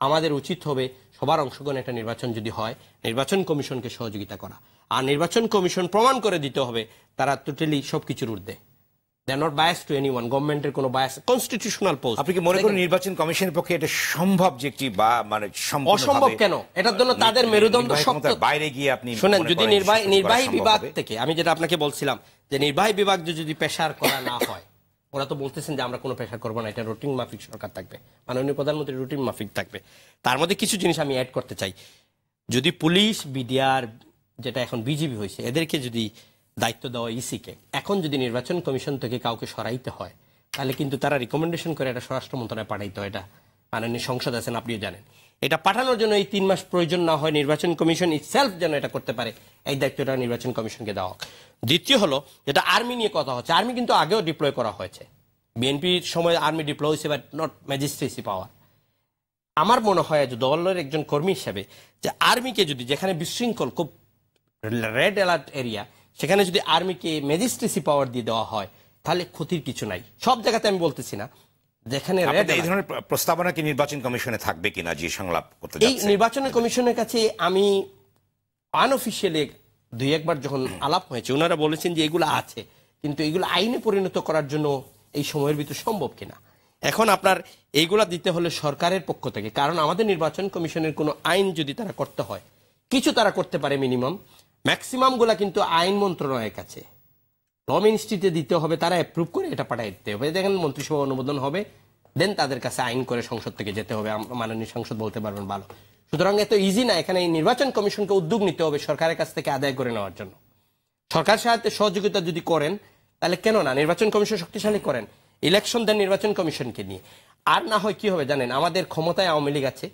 আমাদের উচিত হবে সবার অংশগ্রহণ একটা নির্বাচন যদি হয়, নির্বাচন কমিশনকে সহযোগিতা করা। আর নির্বাচন কমিশন প্রমাণ করে দিতে হবে তারা টোটালি সবকিছুর ঊর্ধ্বে। They are not biased to anyone. গভর্নমেন্টের কোনো বায়াস, কনস্টিটিউশনাল পোস্ট। আপনি কি মনে করেন নির্বাচন কমিশনের পক্ষে এটা সম্ভব যে একটি বা মানে অসম্ভব কেন? এটার জন্য তাদের মেরুদণ্ড শক্ত। বাইরে গিয়ে আপনি শুনেন, যদি নির্বাহী বিভাগ থেকে, আমি যেটা আপনাকে বলছিলাম যে নির্বাহী বিভাগ যদি প্রেসার করা না হয়, ওরা তো বলতেছেন যে আমরা কোনো প্রেসার করবো না, এটা রুটিন মাফিক সরকার থাকবে, মাননীয় প্রধানমন্ত্রী রুটিন মাফিক থাকবে। তার মধ্যে কিছু জিনিস আমি অ্যাড করতে চাই। যদি পুলিশ, বিডিআর, যেটা এখন বিজিবি হয়েছে, এদেরকে যদি দায়িত্ব দেওয়া ইসিকে, এখন যদি নির্বাচন কমিশন থেকে কাউকে সরাইতে হয় তাহলে কিন্তু তারা রিকমেন্ডেশন করে এটা স্বরাষ্ট্র মন্ত্রণালয়ে পাঠাইতে হয়। এটা মাননীয় সংসদ আছেন, আপনিও জানেন। এটা পাঠানোর জন্য এই 3 মাস প্রয়োজন না হয়, নির্বাচন কমিশন ইটসেলফ যেন এটা করতে পারে, এই দায়িত্বটা নির্বাচন কমিশনকে দেওয়া হোক। দ্বিতীয় হলো, যেটা আর্মি নিয়ে কথা হচ্ছে, আর্মি কিন্তু আগেও ডিপ্লয় করা হয়েছে। বিএনপির সময় আর্মি ডিপ্লয় হয়েছে, বাট নট ম্যাজিস্ট্রেসি পাওয়ার। আমার মনে হয় যে দলের একজন কর্মী হিসাবে যে আর্মিকে যদি, যেখানে বিশৃঙ্খল, খুব রেড অ্যালার্ট এরিয়া, সেখানে যদি আর্মিকে ম্যাজিস্ট্রেসি পাওয়ার দিয়ে দেওয়া হয় তাহলে ক্ষতির কিছু নাই। সব জায়গাতে আমি বলতেছি না, যেখানে এই ধরনের প্রস্তাবনা কি নির্বাচন কমিশনে থাকবে কিনা যে সংলাপ করতে এই নির্বাচন কমিশনের কাছে আমি আনঅফিশিয়ালি 2-1 যখন আলাপ হয়েছে, ওনারা বলেছেন যে এগুলো আছে, কিন্তু এগুলো আইনে পরিণত করার জন্য এই সময়ের ভিতর সম্ভব কিনা। এখন আপনার এইগুলা দিতে হলে সরকারের পক্ষ থেকে, কারণ আমাদের নির্বাচন কমিশনের কোনো আইন যদি তারা করতে হয়, কিছু তারা করতে পারে মিনিমাম, ম্যাক্সিমাম গুলা কিন্তু আইন মন্ত্রণালয়ের কাছে, ল মিনিস্ট্রিতে দিতে হবে, তারা অ্যাপ্রুভ করে এটা পাঠিয়ে দিতে হবে। দেখেন মন্ত্রিসভা অনুমোদন হবে, দেন তাদের কাছে আইন করে সংসদ থেকে যেতে হবে, মাননীয় সংসদ বলতে পারবেন ভালো। সুতরাং এত ইজি না। এখানে এই নির্বাচন কমিশনকে উদ্যোগ নিতে হবে সরকারের কাছ থেকে আদায় করে নেওয়ার জন্য। সরকার সাহায্যে সহযোগিতা যদি করেন তাহলে কেন না নির্বাচন কমিশন শক্তিশালী করেন, ইলেকশন দেন নির্বাচন কমিশনকে নিয়ে। আর না হয় কি হবে জানেন, আমাদের ক্ষমতায় আওয়ামী লীগ আছে,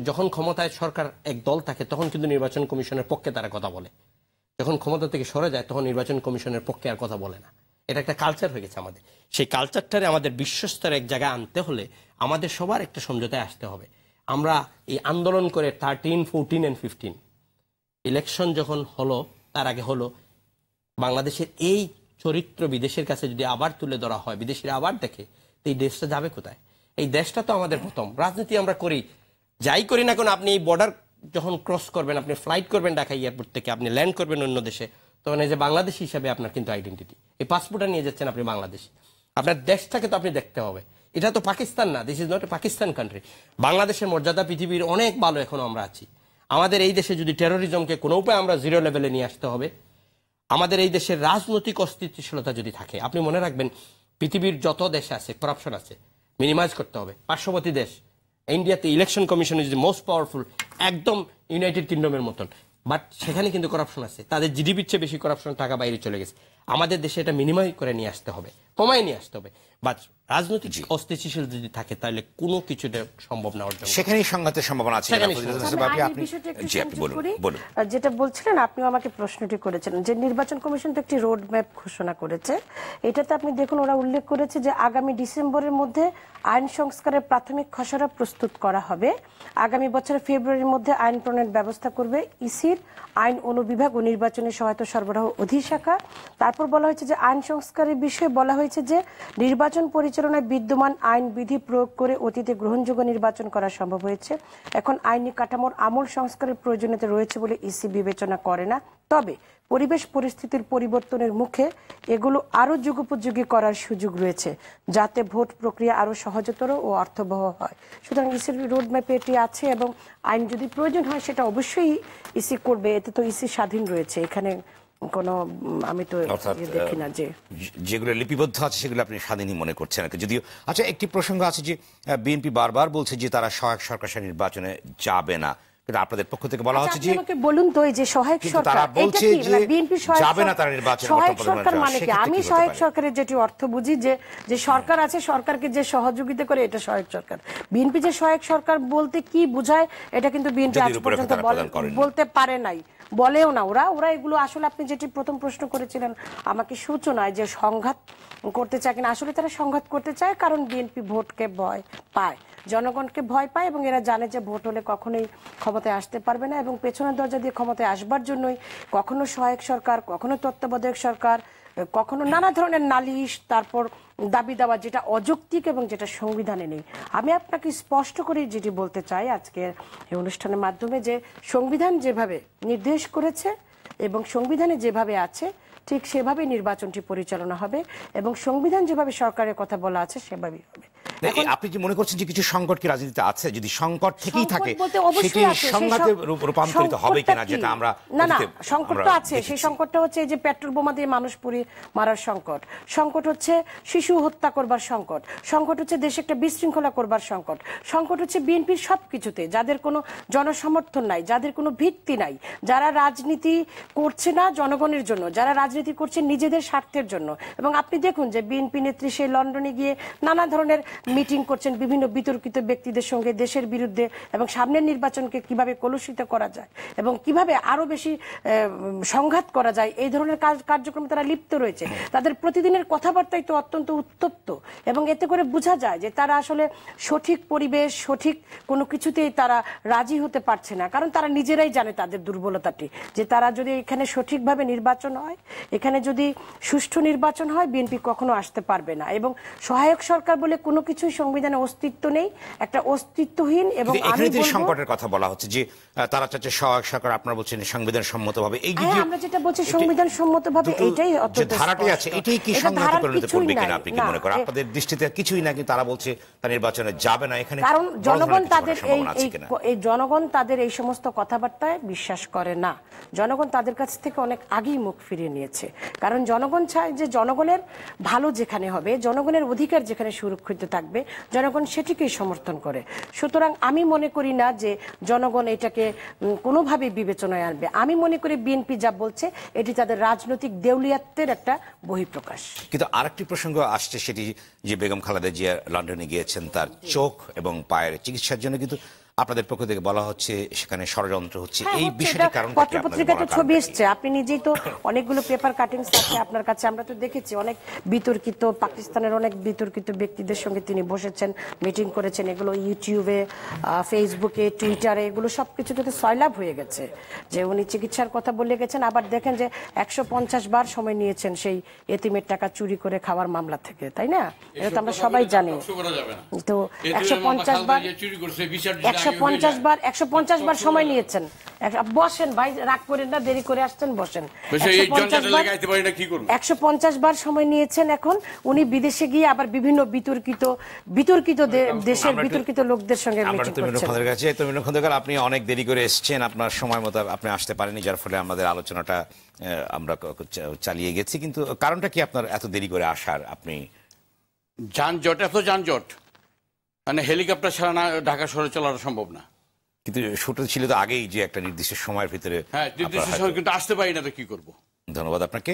যখন ক্ষমতায় সরকার এক দল থাকে তখন কিন্তু নির্বাচন কমিশনের পক্ষে তারা কথা বলে, যখন ক্ষমতা থেকে সরে যায় তখন নির্বাচন কমিশনের পক্ষে আর কথা বলে না। এটা একটা কালচার হয়ে গেছে আমাদের। সেই কালচারটারে আমাদের বিশ্বস্তরে এক জায়গায় আনতে হলে আমাদের সবার একটা সমঝোতায় আসতে হবে। আমরা এই আন্দোলন করে 13, 14 and 15 ইলেকশন যখন হলো, তার আগে হলো, বাংলাদেশের এই চরিত্র বিদেশের কাছে যদি আবার তুলে ধরা হয়, বিদেশিরা আবার দেখে, তো এই দেশটা যাবে কোথায়? এই দেশটা তো আমাদের প্রথম। রাজনীতি আমরা করি, যাই করি না কেন, আপনি এই বর্ডার যখন ক্রস করবেন, আপনি ফ্লাইট করবেন ঢাকা এয়ারপোর্ট থেকে, আপনি ল্যান্ড করবেন অন্য দেশে, তখন এই যে বাংলাদেশি হিসাবে আপনার কিন্তু আইডেন্টিটি, এই পাসপোর্টটা নিয়ে যাচ্ছেন আপনি বাংলাদেশি, আপনার দেশটাকে তো আপনি দেখতে হবে। এটা তো পাকিস্তান না, this is not a Pakistan country. বাংলাদেশের মর্যাদা পৃথিবীর অনেক ভালো এখনো আমরা আছি। আমাদের এই দেশে যদি টেরোরিজমকে কোনো উপায়ে আমরা জিরো লেভেলে নিয়ে আসতে হবে, আমাদের এই দেশের রাজনৈতিক অস্থিতিশীলতা যদি থাকে, আপনি মনে রাখবেন পৃথিবীর যত দেশ আছে করাপশন আছে, মিনিমাইজ করতে হবে। পার্শ্ববর্তী দেশ ইন্ডিয়াতে election commission is most powerful, একদম ইউনাইটেড কিংডমের মতন, বাট সেখানে কিন্তু করাপশন আছে, তাদের জিডিপির চেয়ে বেশি করাপশন টাকা বাইরে চলে গেছে। আমাদের দেশে এটা মিনিমাইজ করে নিয়ে আসতে হবে, কমায় নিয়ে আসতে হবে। বাট রাজনৈতিক অস্থিতিশীল যদি থাকে তাহলে কোনো কিছুটা সম্ভব না অর্জন। সেখানেই সংঘাতের সম্ভাবনা আছে। যেটা বলছিলেন, আপনিও আমাকে প্রশ্নটি করেছিলেন যে নির্বাচন কমিশন তো একটি রোড ম্যাপ ঘোষণা করেছে। এটাতে আপনি দেখুন, ওরা উল্লেখ করেছে যে আগামী ডিসেম্বরের মধ্যে আইন সংস্কারের প্রাথমিক খসড়া প্রস্তুত করা হবে। আগামী বছরের ফেব্রুয়ারির মধ্যে আইন প্রণয়নের ব্যবস্থা করবে ইসির আইন অনুবিভাগ ও নির্বাচনী সহায়তা সরবরাহ অধিশাখা। তারপর বলা হয়েছে যে আইন সংস্কারের বিষয়ে বলা হয়েছে যে নির্বাচন পরিচালনায় বিদ্যমান আইন বিধি প্রয়োগ করে অতীতে গ্রহণযোগ্য নির্বাচন করা সম্ভব হয়েছে। এখন আইনি কাঠামোর আমূল সংস্কারের প্রয়োজনীয়তা রয়েছে বলে ইসি বিবেচনা করে না। তবে পরিবেশ পরিস্থিতির পরিবর্তনের মুখে এগুলো আরো যুগোপযোগী করার সুযোগ রয়েছে, যাতে ভোট প্রক্রিয়া আরো সহজতর ও অর্থবহ হয়। সুতরাং ইসির রোড ম্যাপে এটি আছে এবং আইন যদি প্রয়োজন হয় সেটা অবশ্যই ইসি করবে। এতে তো ইসি স্বাধীন রয়েছে, এখানে কোনো আমি তো দেখি না যে যেগুলো লিপিবদ্ধ আছে সেগুলো আপনি স্বাধীনই মনে করছেন আর কি। যদিও আচ্ছা, একটি প্রসঙ্গ আছে যে বিএনপি বারবার বলছে যে তারা সহায়ক সরকার নির্বাচনে যাবে না, কিন্তু আপনাদের পক্ষ থেকে বলা হচ্ছে যে আমাকে বলুন তো, এই যে সহায়ক সরকার, বলছে যে বিএনপি যাবে না তারা নির্বাচনে। সহায়ক সরকার মানে কি? আমি সহায়ক সরকারের যেটি অর্থ বুঝি যে সরকার আছে, সরকারকে যে সহযোগিতা করে, এটা সহায়ক সরকার। বিএনপি যে সহায়ক সরকার বলতে কি বোঝায় এটা কিন্তু বিএনপি আজ পর্যন্ত বলতে পারে নাই, বলেও না। ওরা এগুলো আসলে, আপনি যেটি প্রথম প্রশ্ন করেছিলেন আমাকে সূচনায়, যে সংঘাত করতে চায় কিনা, আসলে তারা সংঘাত করতে চায় কারণ বিএনপি ভোটকে ভয় পায়, জনগণকে ভয় পায় এবং এরা জানে যে ভোট হলে কখনোই ক্ষমতায় আসতে পারবে না এবং পেছনের দরজা দিয়ে ক্ষমতায় আসবার জন্যই কখনো সহায়ক সরকার, কখনো তত্ত্বাবধায়ক সরকার, কখনো নানা ধরনের নালিশ, তারপর দাবি দেওয়া, যেটা অযৌক্তিক এবং যেটা সংবিধানে নেই। আমি আপনাকে স্পষ্ট করে যেটি বলতে চাই আজকের এই অনুষ্ঠানের মাধ্যমে, যে সংবিধান যেভাবে নির্দেশ করেছে এবং সংবিধানে যেভাবে আছে ঠিক সেভাবে নির্বাচনটি পরিচালনা হবে এবং সংবিধান যেভাবে সরকারের কথা বলা আছে সেভাবেই হবে। আপনি কি মনে করছেন যে কিছু সংকট কি রাজনীতিতে আছে? যদি সংকট থেকেই থাকে সেটি সংঘাতে রূপান্তরিত হবে কিনা, যেটা আমরা না সংকট তো আছে। সেই সংকটটা হচ্ছে যে পেট্রোল বোমা দিয়ে মানুষ পুড়িয়ে মারার সংকট, সংকট হচ্ছে শিশু হত্যা করবার সংকট, সংকট হচ্ছে দেশে একটা বিশৃঙ্খলা করবার সংকট, সংকট হচ্ছে বিএনপির সবকিছুতে, যাদের কোনো জনসমর্থন নাই, যাদের কোনো ভিত্তি নাই, যারা রাজনীতি করছে না জনগণের জন্য, যারা রাজনীতি করছে নিজেদের স্বার্থের জন্য। এবং আপনি দেখুন যে বিএনপি নেত্রী সেই লন্ডনে গিয়ে নানা ধরনের মিটিং করছেন বিভিন্ন বিতর্কিত ব্যক্তিদের সঙ্গে দেশের বিরুদ্ধে, এবং সামনের নির্বাচনকে কিভাবে কলুষিত করা যায় এবং কিভাবে আরো বেশি সংঘাত করা যায়, এই ধরনের কার্যক্রমে তারা লিপ্ত রয়েছে। তাদের প্রতিদিনের কথাবার্তাই তো অত্যন্ত উত্তপ্ত এবং এতে করে বোঝা যায় যে তারা আসলে সঠিক পরিবেশ, সঠিক কোনো কিছুতেই তারা রাজি হতে পারছে না, কারণ তারা নিজেরাই জানে তাদের দুর্বলতাটি, যে তারা যদি এখানে সঠিকভাবে নির্বাচন হয়, এখানে যদি সুষ্ঠু নির্বাচন হয়, বিএনপি কখনো আসতে পারবে না। এবং সহায়ক সরকার বলে কোনো কিছুই সংবিধানে অস্তিত্ব নেই, একটা অস্তিত্বহীন। এবং সংকটের কথা বলা হচ্ছে যে তারা চাচ্ছে সহায়ক সরকার, আপনারা বলছেন সংবিধান সম্মতভাবে। এই যে আমরা যেটা বলছি সংবিধান সম্মতভাবে, এটাই অত্যন্ত ধারাটি আছে, এটাই কি সংঘাতে পরিণত করবে কিনা আপনি কি মনে করেন? আপনাদের দৃষ্টিতে কিছুই না, কিন্তু তারা বলছে তারা নির্বাচনে যাবে না, এখানে কারণ জনগণ তাদের এই জনগণ তাদের এই সমস্ত কথাবার্তায় বিশ্বাস করে না। জনগণ তাদের কাছ থেকে অনেক আগেই মুখ ফিরিয়ে নিয়েছে, কারণ জনগণ চায় যে জনগণের ভালো যেখানে হবে, জনগণের অধিকার যেখানে সুরক্ষিত থাকবে, জনগণ সেটিকেই সমর্থন করে। সুতরাং আমি মনে করি না যে জনগণ এটাকে কোনোভাবেই বিবেচনায় আনবে। আমি মনে করি বিএনপি যা বলছে এটি তাদের রাজনৈতিক দেউলিয়াত্বের একটা বহিঃপ্রকাশ। কিন্তু আরেকটি প্রসঙ্গ আসছে, সেটি যে বেগম খালেদা জিয়া লন্ডনে গিয়েছেন তার চোখ এবং পায়ের চিকিৎসার জন্য, কিন্তু আপনাদের পক্ষ থেকে বলা হচ্ছে সেখানে ষড়যন্ত্র হচ্ছে, হ্যাঁ, এই হচ্ছে, বিষয়টি এটা কারণ পত্রপত্রিকাতে ছবি এসছে, আপনি নিজেই তো অনেকগুলো পেপার কাটিংস আছে আপনার কাছে, আমরা তো দেখেছি অনেক বিতর্কিত পাকিস্তানের অনেক বিতর্কিত ব্যক্তিদের সঙ্গে তিনি বসেছেন, মিটিং করেছেন, এগুলো ইউটিউবে, ফেসবুকে, টুইটারে, এগুলো সবকিছুতে তো সয়লাভ হয়ে গেছে যে উনি চিকিৎসার কথা বলে গেছেন। আবার দেখেন যে 150 বার সময় নিয়েছেন সেই এতিমের টাকা চুরি করে খাওয়ার মামলা থেকে, তাই না? এটা তো আমরা সবাই জানি। তো 150 বার সময় নিয়েছেন। বসেন ভাই, রাগ করেন না, দেরি করে আসছেন, বসেন। 150 বার সময় নিয়েছেন। এখন উনি বিদেশে গিয়ে আবার বিভিন্ন বিতর্কিত দেশের বিতর্কিত লোকদের সঙ্গে মিটিং করছেন। আপনি অনেক দেরি করে এসেছেন, আপনার সময় মতো আপনি আসতে পারেননি, যার ফলে আমাদের আলোচনাটা আমরা চালিয়ে গেছি। কিন্তু কারণটা কি আপনার এত দেরি করে আসার? আপনি যানজট, এত যানজট, মানে হেলিকপ্টার ছাড়া না ঢাকা শহরে চলানো সম্ভব না। কিন্তু শুট ছিল তো আগেই, যে একটা নির্দিষ্ট সময়ের ভিতরে। হ্যাঁ, নির্দিষ্ট সময়, কিন্তু আসতে পারি না, তো কি করব? ধন্যবাদ আপনাকে।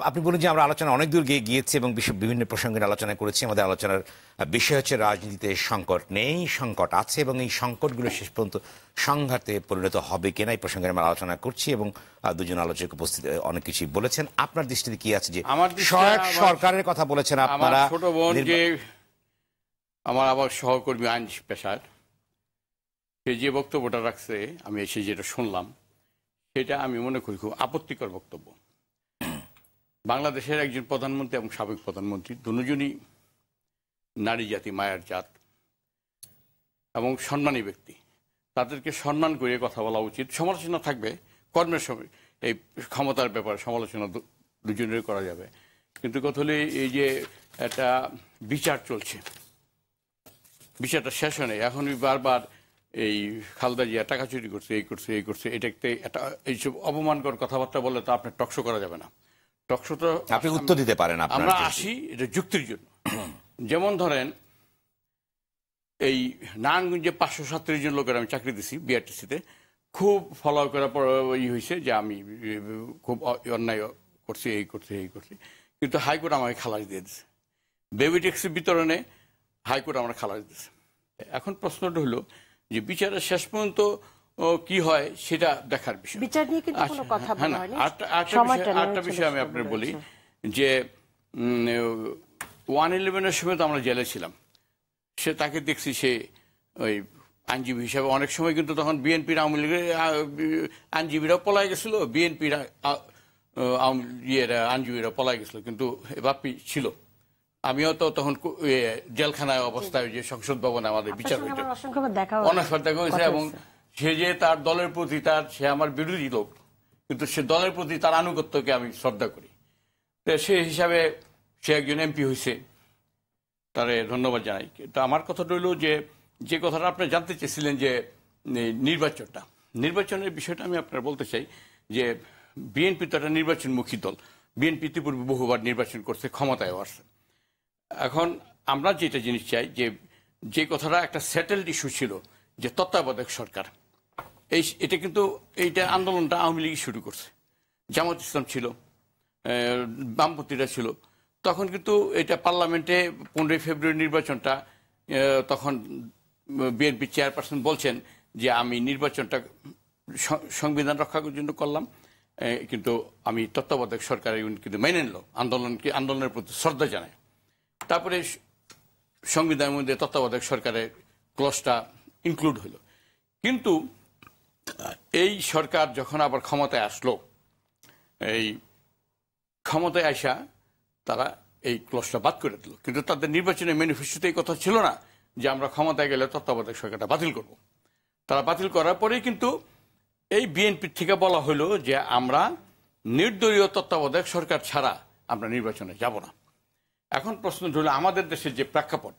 আপনি বলুন যে আমরা আলোচনা অনেক দূর গিয়েছি এবং বিভিন্ন প্রসঙ্গের আলোচনা করেছি। আমাদের আলোচনার বিষয় হচ্ছে রাজনীতিতে সংকট নেই, সংকট আছে, এবং এই সংকটগুলো শেষ পর্যন্ত সংঘাতে পরিণত হবে কিনা, এই প্রসঙ্গে আমরা আলোচনা করছি। এবং দুজন আলোচক উপস্থিত অনেক কিছুই বলেছেন। আপনার দৃষ্টিতে কি আছে? যে সহায়ক সরকারের কথা বলেছেন আপনারা। ছোট বোন, যে আমার আবার সহকর্মী আইন পেশার, সে যে বক্তব্যটা রাখছে, আমি এসে যেটা শুনলাম, সেটা আমি মনে করি খুব আপত্তিকর বক্তব্য। বাংলাদেশের একজন প্রধানমন্ত্রী এবং সাবেক প্রধানমন্ত্রী দুজনই নারী জাতি, মায়ের জাত এবং সম্মানী ব্যক্তি। তাদেরকে সম্মান করে কথা বলা উচিত। সমালোচনা থাকবে কর্মের সময়, এই ক্ষমতার ব্যাপারে সমালোচনা দুজনের করা যাবে। কিন্তু কথা হলে এই যে একটা বিচার চলছে, বিচারটা শেষ হয় নাই। এখন বারবার এই খালেদা জিয়া টাকা চুরি করছে, এই করছে, এই করছে, এটাতে একটা এইসব অপমানকর কথাবার্তা বলে তো আপনার টকশো করা যাবে না। টকশো তো আপনি উত্তর দিতে পারেন। আমরা আসি এটা যুক্তির জন্য। যেমন ধরেন, এই নারায়ণগঞ্জে 537 জন লোকের আমি চাকরি দিছি বিআরটিসিতে, খুব ফলো করার পর হয়েছে যে আমি খুব অন্যায় করছি, এই করছি, এই করছি, কিন্তু হাইকোর্ট আমাকে খালাস দিয়ে দিয়েছে। বেবি ট্যাক্সের বিতরণে হাইকোর্ট আমার খালাস দিয়েছে। এখন প্রশ্নটা হলো যে বিচারের শেষ পর্যন্ত কি হয় সেটা দেখার বিষয়। বিচার নিয়ে কিন্তু কোনো কথা বলা হয়নি। আরেকটা বিষয় আমি আপনার বলি যে 111-এর সময় তো আমরা জেলে ছিলাম। সে তাকে দেখছি, সে ওই আইনজীবী হিসাবে অনেক সময়, কিন্তু তখন বিএনপির আওয়ামী লীগের আইনজীবীরাও পলাই গেছিল, বিএনপির আইনজীবীরা পলাই গেছিল, কিন্তু বাপ্পি ছিল। আমিও তো তখন জেলখানায় অবস্থায়, যে সংসদ ভবনে আমাদের বিচার হয়েছে, অনেকবার দেখা হয়েছে। এবং সে যে তার দলের প্রতি সে আমার বিরোধী লোক, কিন্তু সে দলের প্রতি তার আনুগত্যকে আমি শ্রদ্ধা করি। তো সে হিসাবে সে একজন এমপি হয়েছে, তারে ধন্যবাদ জানাই। তো আমার কথাটা হইল যে কথাটা আপনি জানতে চেয়েছিলেন, যে নির্বাচনের বিষয়টা আমি আপনার বলতে চাই যে বিএনপি তো একটা নির্বাচনমুখী দল। বিএনপি ইতিপূর্বে বহুবার নির্বাচন করছে, ক্ষমতায় আসছে। এখন আমরা যেটা জিনিস চাই, যে কথাটা একটা সেটেলড ইস্যু ছিল, যে তত্ত্বাবধায়ক সরকার, এটা কিন্তু এইটা আন্দোলনটা আওয়ামী লীগ শুরু করছে, জামাত ইসলাম ছিল, বামপন্থীরা ছিল। তখন কিন্তু এটা পার্লামেন্টে 15 ফেব্রুয়ারি নির্বাচনটা, তখন বিএনপি চেয়ারপারসন বলছেন যে আমি নির্বাচনটা সংবিধান রক্ষার জন্য করলাম, কিন্তু আমি তত্ত্বাবধায়ক সরকারের কিন্তু মেনে নিল, আন্দোলনের প্রতি শ্রদ্ধা জানায়। তারপরে সংবিধানের মধ্যে তত্ত্বাবধায়ক সরকারের ক্লজটা ইনক্লুড হলো। কিন্তু এই সরকার যখন আবার ক্ষমতায় আসলো, এই ক্ষমতায় আসা তারা এই ক্লজটা বাদ করে দিল। কিন্তু তাদের নির্বাচনের ম্যানিফেস্টোতে এই কথা ছিল না যে আমরা ক্ষমতায় গেলে তত্ত্বাবধায়ক সরকারটা বাতিল করব। তারা বাতিল করার পরেই কিন্তু এই বিএনপির থেকে বলা হলো যে আমরা নির্দলীয় তত্ত্বাবধায়ক সরকার ছাড়া আমরা নির্বাচনে যাব না। এখন প্রশ্ন হলো আমাদের দেশের যে প্রেক্ষাপট,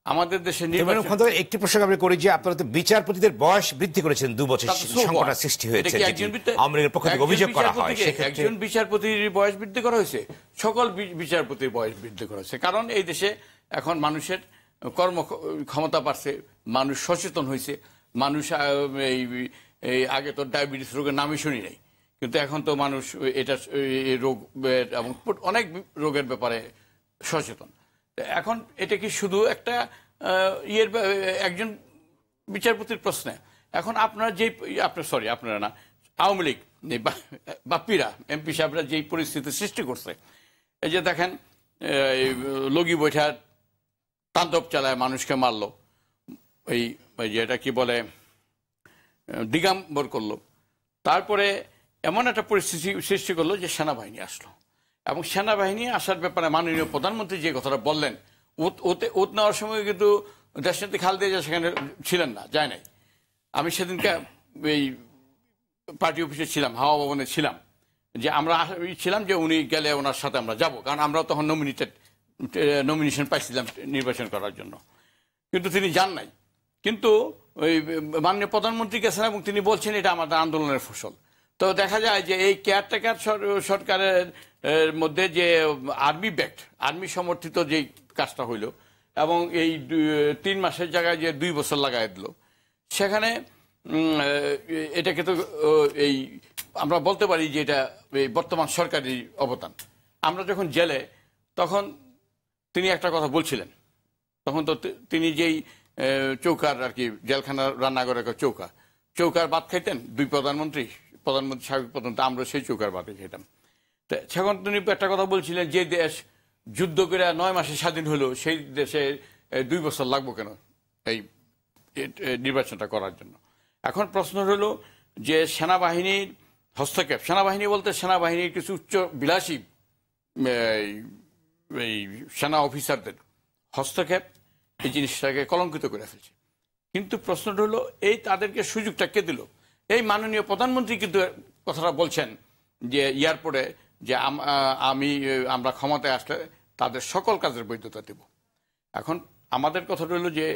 আমাদের দেশে একটি প্রশ্ন আমি করি যে আপনারা তো বিচারপতিদের বয়স বৃদ্ধি করেছেন, 2 বছর সংকট সৃষ্টি হয়েছে, আওয়ামী লীগের পক্ষ থেকে অভিযোগ করা হয়। একজন বিচারপতির বয়স বৃদ্ধি করা হয়েছে, সকল বিচারপতির বয়স বৃদ্ধি করা হয়েছে। কারণ এই দেশে এখন মানুষের কর্ম ক্ষমতা বাড়ছে, মানুষ সচেতন হয়েছে। মানুষ এই আগে তো ডায়াবেটিস রোগের নামই শুনি নাই, কিন্তু এখন তো মানুষ এটা রোগ এবং অনেক রোগের ব্যাপারে সচেতন। এখন এটা কি শুধু একটা একজন বিচারপতির প্রশ্নে এখন আপনারা আপনারা না, আওয়ামী লীগ বাপ্পিরা এমপি সাহেবরা যেই পরিস্থিতি সৃষ্টি করছে, এই যে দেখেন লগি বৈঠা তাণ্ডব চালায়, মানুষকে মারলো, ওই যেটা কি বলে দিগম্বর করলো, তারপরে এমন একটা পরিস্থিতি সৃষ্টি করলো যে সেনাবাহিনী আসলো, এবং সেনাবাহিনী আসার ব্যাপারে মাননীয় প্রধানমন্ত্রী যে কথাটা বললেন, ওত নেওয়ার সময় কিন্তু দেশনেত্রী খালেদা জিয়া সেখানে ছিলেন না, যায় নাই। আমি সেদিনকে এই পার্টি অফিসে ছিলাম, হাওয়া ভবনে ছিলাম, যে আমরা ছিলাম যে উনি গেলে ওনার সাথে আমরা যাব, কারণ আমরাও তখন নমিনেশন পাইছিলাম নির্বাচন করার জন্য, কিন্তু তিনি যান নাই। কিন্তু ওই মাননীয় প্রধানমন্ত্রী গেছেন এবং তিনি বলছেন এটা আমাদের আন্দোলনের ফসল। তো দেখা যায় যে এই কেয়ারটেকার সরকারের মধ্যে যে আর্মি সমর্থিত যে কাজটা হইল এবং এই 3 মাসের জায়গায় যে 2 বছর লাগাই দিল, সেখানে এটাকে তো এই আমরা বলতে পারি যে এটা এই বর্তমান সরকারের অবদান। আমরা যখন জেলে, তখন তিনি একটা কথা বলছিলেন, তখন তো তিনি যেই চৌকার আর কি জেলখানার রান্নাঘরের চৌকার ভাত খাইতেন 2 প্রধানমন্ত্রী সাবেক প্রধানমন্ত্রী, আমরা সেই চৌকার ভাতে খেতাম। তো সেখন তিনি একটা কথা বলছিলেন, যে দেশ যুদ্ধ করে 9 মাসে স্বাধীন হলো, সেই দেশে 2 বছর লাগবো কেন এই নির্বাচনটা করার জন্য। এখন প্রশ্ন হলো যে সেনাবাহিনীর হস্তক্ষেপ, সেনাবাহিনী বলতে সেনাবাহিনীর কিছু উচ্চ বিলাসী এই সেনা অফিসারদের হস্তক্ষেপ এই জিনিসটাকে কলঙ্কিত করে ফেলছে। কিন্তু প্রশ্নটা হলো এই তাদেরকে সুযোগটা কে দিল? এই মাননীয় প্রধানমন্ত্রী কিন্তু কথাটা বলছেন যে এয়ারপোর্টে যে আমরা ক্ষমতায় আসলে তাদের সকল কাজের বৈধতা দেব। এখন আমাদের কথাটা হলো যে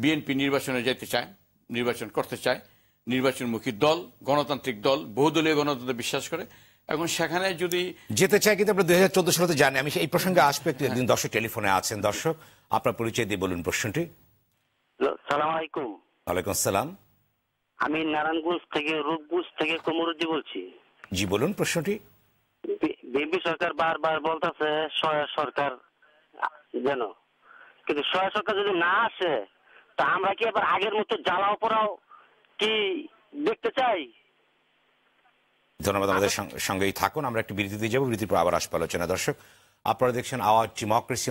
বিএনপি নির্বাচনে যেতে চায়, নির্বাচন করতে চায়, নির্বাচনমুখী দল, গণতান্ত্রিক দল, বহুদলীয় গণতন্ত্রে বিশ্বাস করে। এখন সেখানে যদি যেতে চায়, কিন্তু আমরা 2014 সালে তো জানি। আমি এই প্রসঙ্গে আসবো একটু। একদিন দর্শক টেলিফোনে আছেন। দর্শক, আপনার পরিচয় দিয়ে বলুন প্রশ্নটি। সালাম আলাইকুম। ওয়ালাইকুম আসসালাম। আমি নারায়ণগঞ্জ থেকে রূপগঞ্জ থেকে কমরুদ্দি বলছি। জি বলুন প্রশ্নটি। বিএনপি সরকার বারবার বলতেছে সহায় সরকার যেন, কিন্তু সহায় সরকার যদি না আসে তা আমরা কি আবার আগের মতো জ্বালাও পোড়াও কি দেখতে চাই? ধন্যবাদ, আমাদের সঙ্গেই থাকুন। আমরা একটি বিরতিতে যাব, বিরতির পর আবার আসবো আলোচনা। দর্শক, আপনারা দেখছেন আওয়াজ ডেমোক্রেসি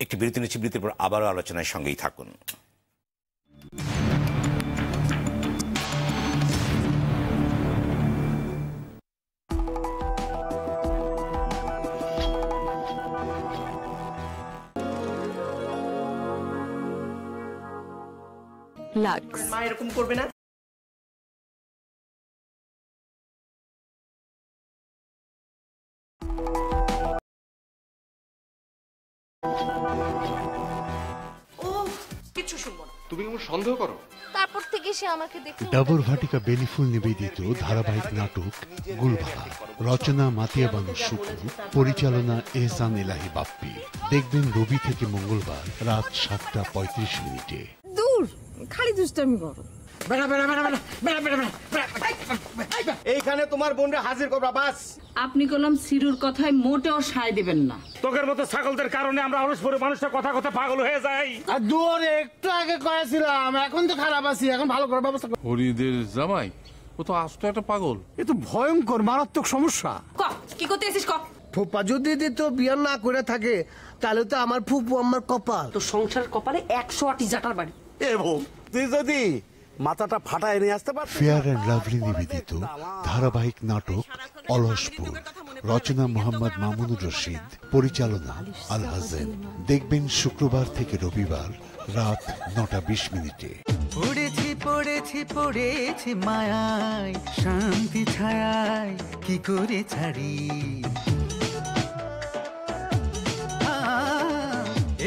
একটি বিরতি নিচ্ছি, বিরতির পর আবারও আলোচনায় সঙ্গেই থাকুন। মা এরকম করবে না। কিছু শুনবো না। তুমি আমার সন্দেহ করো? তারপর থেকে সে আমাকে দেখে ডাবর ভাটিকা বেলিফুল নিবেদিত ধারাবাহিক নাটক গুলবাহা, রচনা মাতিয়া বানু শুক্র, পরিচালনা এহসান এলাহি বাপ্পি। দেখবেন রবি থেকে মঙ্গলবার রাত 7:35। দূর খালি দুষ্টামি করো। এইখানে তোমার বোনরে হাজির করবা বাস। আপনি কলম সিরুর কথায় মোটেও সায় দেবেন না। তোকের মতো ছাগলদের কারণে আমরা অলসপুরে মানুষটা কথা পাগল হয়ে যাই। আর দূরে একটু আগে কয়েছিলাম, এখন তো খারাপ আছি, এখন ভালো করার ব্যবস্থা। হরিদের জামাই ও তো আস্ত একটা পাগল। এ তো ভয়ঙ্কর মারাত্মক সমস্যা। কি করতে এসিস ক? ফুপা যদি তো বিয়ে না করে থাকে তাহলে তো আমার ফুপু আমার কপাল। তো সংসার কপালে 108 জাটার বাড়ি। এ ভো, তুই যদি মাথাটা ফাটায় নিয়ে আসতে পারতিস। ফেয়ার অ্যান্ড লাভলি নিবেদিত ধারাবাহিক নাটক অলসপুর, রচনা মোহাম্মদ মামুনুর রশিদ, পরিচালনা আল হাসেন। দেখবেন শুক্রবার থেকে রবিবার রাত 9:20। পড়েছি মায়ায়, শান্তি ছায়ায় কি করে ছাড়ি।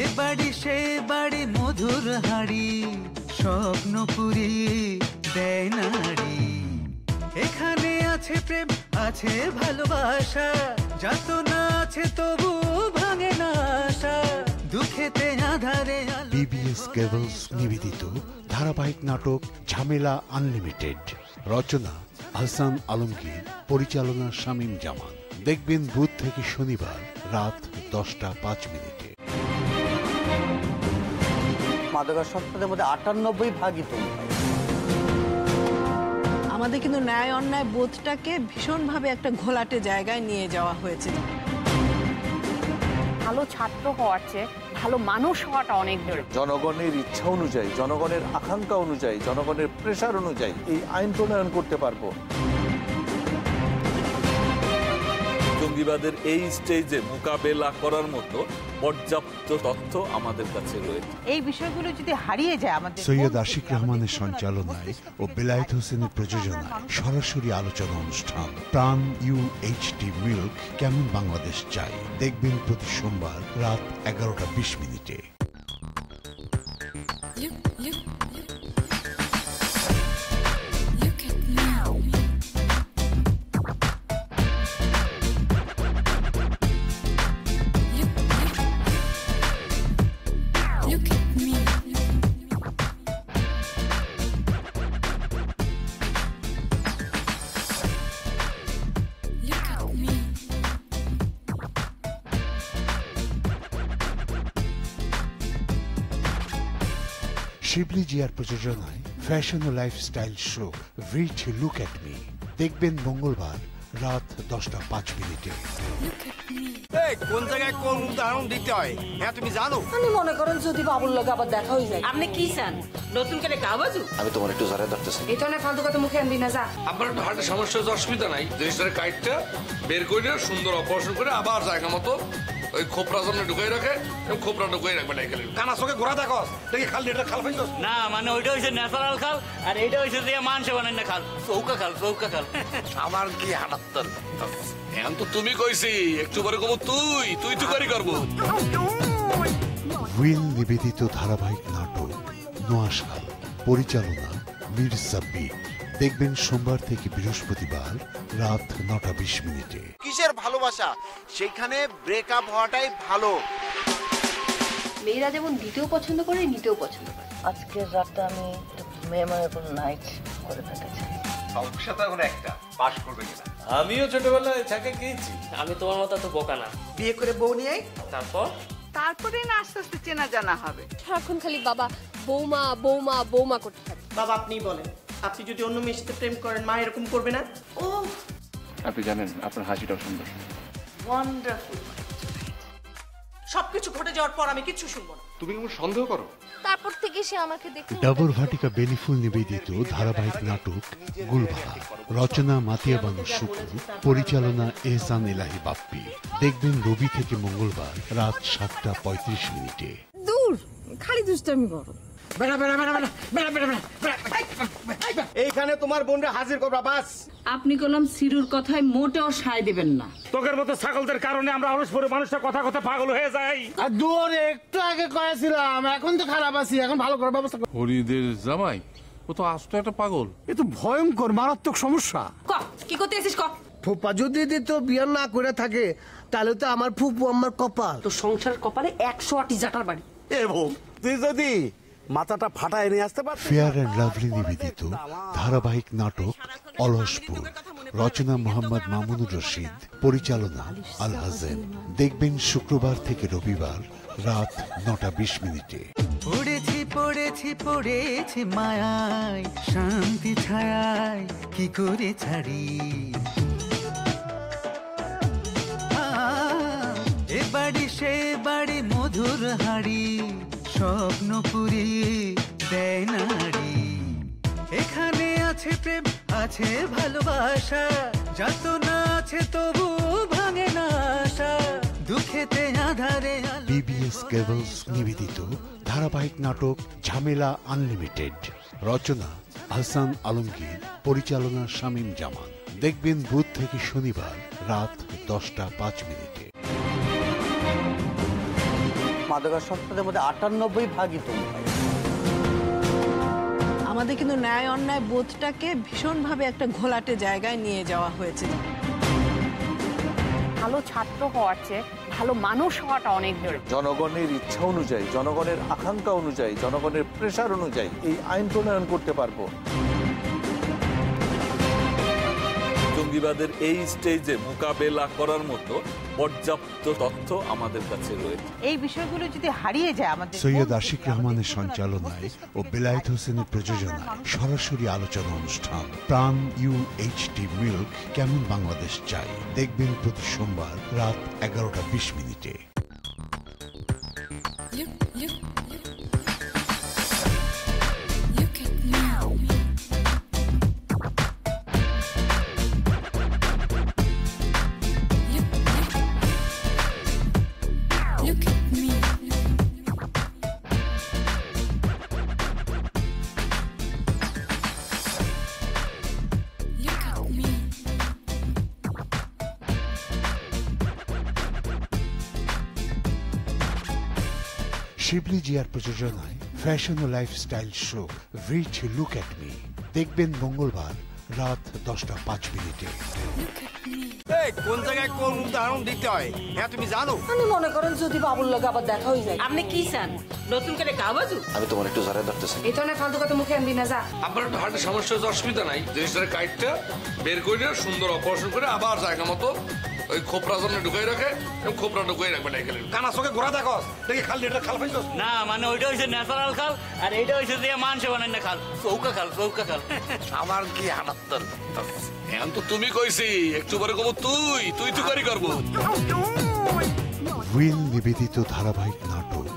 এ বাড়ি সে বাড়ি মধুর হাড়ি, স্বপ্নপুরী দেয় নারী। এখানে আছে প্রেম, আছে ভালোবাসা, যাতনা আছে তবু ভাঙে না আশা। দুঃখেতে আধারে বিবিএস কেবলস নিবেদিত ধারাবাহিক নাটক ঝামেলা আনলিমিটেড, রচনা হাসান আলমগীর, পরিচালনা শামীম জামান। দেখবেন বুধ থেকে শনিবার রাত 10:05। মাদকাসক্তদের মধ্যে 98% ধূমপায়ী। আমাদের কিন্তু ন্যায় অন্যায় বোধটাকে ভীষণভাবে একটা ঘোলাটে জায়গায় নিয়ে যাওয়া হয়েছে। ভালো ছাত্র হওয়ার চেয়ে ভালো মানুষ হওয়াটা অনেক জরুরি। জনগণের ইচ্ছা অনুযায়ী, জনগণের আকাঙ্ক্ষা অনুযায়ী, জনগণের প্রেসার অনুযায়ী এই আইন প্রণয়ন করতে পারবো। জঙ্গিবাদের এই স্টেজে মোকাবেলা করার মতো পর্যাপ্ত তথ্য আমাদের কাছে রয়েছে। এই বিষয়গুলো যদি হারিয়ে যায় আমাদের। সৈয়দ আশিক রহমানের সঞ্চালনায় ও বেলায়েত হোসেনের প্রযোজনায় সরাসরি আলোচনা অনুষ্ঠান প্রাণ UHT মিল্ক কেমন বাংলাদেশ চাই, দেখবেন প্রতি সোমবার রাত 11:20। শিবলি জিয়ার প্রযোজনায় ফ্যাশন ও lifestyle show rich look at me, দেখবেন মঙ্গলবার রাত 10:05। কোন জায়গায় কোন উদাহরণ দিতে হয় হ্যাঁ তুমি জানো? আমি মনে করেন যদি বাবুর লগে আবার দেখা হয়ে যায়। আপনি কি চান, নতুন করে গাবাজু? আমি তোমার একটু জড়ায় ধরতেছি। এই তো না ফালতু কথা মুখে আনবি না, যা। আপনার একটু হার্টের সমস্যা হচ্ছে, অসুবিধা নাই। জিনিসটার কাইটটা বের করে সুন্দর অপারেশন করে আবার জায়গা মতো ওই খোপরা জন্য ঢুকাই রাখে, খোপরা ঢুকাই রাখবে না। কানা চোখে ঘোরা দেখো দেখি খাল এটা খাল পাইছো না, মানে ওইটা হচ্ছে ন্যাচারাল খাল আর এইটা হচ্ছে যে মানুষে বানায় না খাল, চৌকা খাল, চৌকা খাল। আমার কি হাঁটাত্তর এখন তো তুমি কইছি, একটু পরে কব তুই তুই তুই করি করবো। উইল নিবেদিত ধারাবাহিক নাটক নোয়াশাল, পরিচালনা মীর সাব্বির, দেখবেন সোমবার থেকে বৃহস্পতিবার রাত 9:20। কিসের ভালোবাসা, সেখানে ব্রেকআপ হওয়াটাই ভালো। মেয়েরা যেমন দিতেও পছন্দ করে, নিতেও পছন্দ করে। আজকের রাতটা আমি মেহমানের নাইট করে ফেলতে চাই। সমস্যা তো এখন একটা, পাস করবে কিনা। আমিও ছোটবেলায় ছাকে খেয়েছি। আমি তোমার মতো তো বোকা না। বিয়ে করে বউ নিয়ে তারপরে না আস্তে আস্তে চেনা জানা হবে। সারাক্ষণ খালি বাবা বৌমা বৌমা বৌমা করতে থাকে। বাবা আপনি বলেন, আপনি যদি অন্য মেয়ের সাথে প্রেম করেন মা এরকম করবে না? ও আপনি জানেন আপনার হাসিটাও সুন্দর। ওয়ান্ডারফুল। সবকিছু ঘটে যাওয়ার পর আমি কিচ্ছু শুনবো না। তুমি কি সন্দেহ করো? তারপর থেকে সে আমাকে দেখে ডাবর ভাটিকা বেলিফুল নিবেদিত ধারাবাহিক নাটক গুলবাহার, রচনা মাতিয়া বানু শুক্র, পরিচালনা এহসান এলাহি বাপ্পি, দেখবেন রবি থেকে মঙ্গলবার রাত 7:35। দূর খালি দুষ্টামি করো। এইখানে তোমার বোনরা হাজির করবা বাস। আপনি কলম সিরুর কথায় মোটেও সায় দেবেন না। তোকের মতো ছাগলদের কারণে আমরা অলসপুরে মানুষটা কথা কথা পাগল হয়ে যাই। আর দূরে একটু আগে কয়েছিলাম, এখন তো খারাপ আছি, এখন ভালো করার ব্যবস্থা কর। হরিদের জামাই ও তো আস্ত একটা পাগল। এ তো ভয়ঙ্কর মারাত্মক সমস্যা। কি করতে এসিস? ফুপা যদি দিত বিয়ে না করে থাকে তাহলে তো আমার ফুপু আমার কপাল। তো সংসার কপালে 108 জাটার বাড়ি। এ বউ, তুই যদি মাথাটা ফাটায় নিয়ে আসতে পার। ফেয়ার অ্যান্ড লাভলি নিবেদিত ধারাবাহিক নাটক অলসপুর, রচনা মোহাম্মদ মামুনুর রশিদ, পরিচালনা আল হাজেন, দেখবেন শুক্রবার থেকে রবিবার রাত 9:20। পড়েছি পড়েছি পড়েছি মায়ায়, শান্তি ছায়ায় কি করে ছাড়ি। এ বাড়ি সে বাড়ি মধুর হাড়ি, স্বপ্ন পুরিয়ে দেয় নারী। এখানে আছে প্রেম আছে ভালোবাসা, যাতনা আছে তবু ভাঙে না আশা, দুঃখেতে আধারে বিবিএস কেবলস নিবেদিত ধারাবাহিক নাটক ঝামেলা আনলিমিটেড, রচনা হাসান আলমগীর, পরিচালনা শামীম জামান, দেখবেন বুধ থেকে শনিবার রাত 10:05। মাদকাসক্তদের মধ্যে 98% ধূমপায়ী। আমাদের কিন্তু ন্যায় অন্যায় বোধটাকে ভীষণভাবে একটা ঘোলাটে জায়গায় নিয়ে যাওয়া হয়েছে। ভালো ছাত্র হওয়ার চেয়ে ভালো মানুষ হওয়াটা অনেক জরুরি। জনগণের ইচ্ছা অনুযায়ী, জনগণের আকাঙ্ক্ষা অনুযায়ী, জনগণের প্রেসার অনুযায়ী এই আইন প্রণয়ন করতে পারবো। জঙ্গিবাদের এই স্টেজে মোকাবেলা করার মতো পর্যাপ্ত তথ্য আমাদের কাছে রয়েছে। এই বিষয়গুলো যদি হারিয়ে যায় আমাদের সৈয়দ আশিক রহমানের সঞ্চালনায় ও বেলায়েত হোসেনের প্রযোজনায় সরাসরি আলোচনা অনুষ্ঠান প্রাণ UHT মিল্ক কেমন বাংলাদেশ চাই, দেখবেন প্রতি সোমবার রাত 11:20। শিবলি জিয়ার প্রযোজনায় ফ্যাশন ও lifestyle show rich look at me, দেখবেন মঙ্গলবার রাত 10:05। কোন জায়গায় কোন উদাহরণ দিতে হয় হ্যাঁ তুমি জানো? আমি মনে করেন যদি বাবুর লগে আবার দেখা হয়ে যায়। আপনি কি চান নতুন করে গাবাজু? আমি তোমার একটু জড়ায় ধরতেছি। এই ধরনের ফালতু কথা মুখে আনবি না, যা। আপনার একটু হার্টের সমস্যা হচ্ছে, অসুবিধা নাই। জিনিসটার কাইটটা বের করে সুন্দর অপারেশন করে আবার জায়গা মতো ওই খোপরা জন্য ঢুকাই রাখে, খোপরা ঢুকাই রাখবে না। এখানে কানা চোখে ঘোরা দেখো দেখি খাল এটা খাল পাইছো না, মানে ওইটা হচ্ছে ন্যাচারাল খাল আর এইটা হচ্ছে দিয়ে মানুষে বানাই না খাল, চৌকা খাল, চৌকা খাল। আমার কি হানাত্তর এখন তো তুমি কইছি, একটু পরে কব তুই তুই তুই করি করবো। উইল নিবেদিত ধারাবাহিক নাটক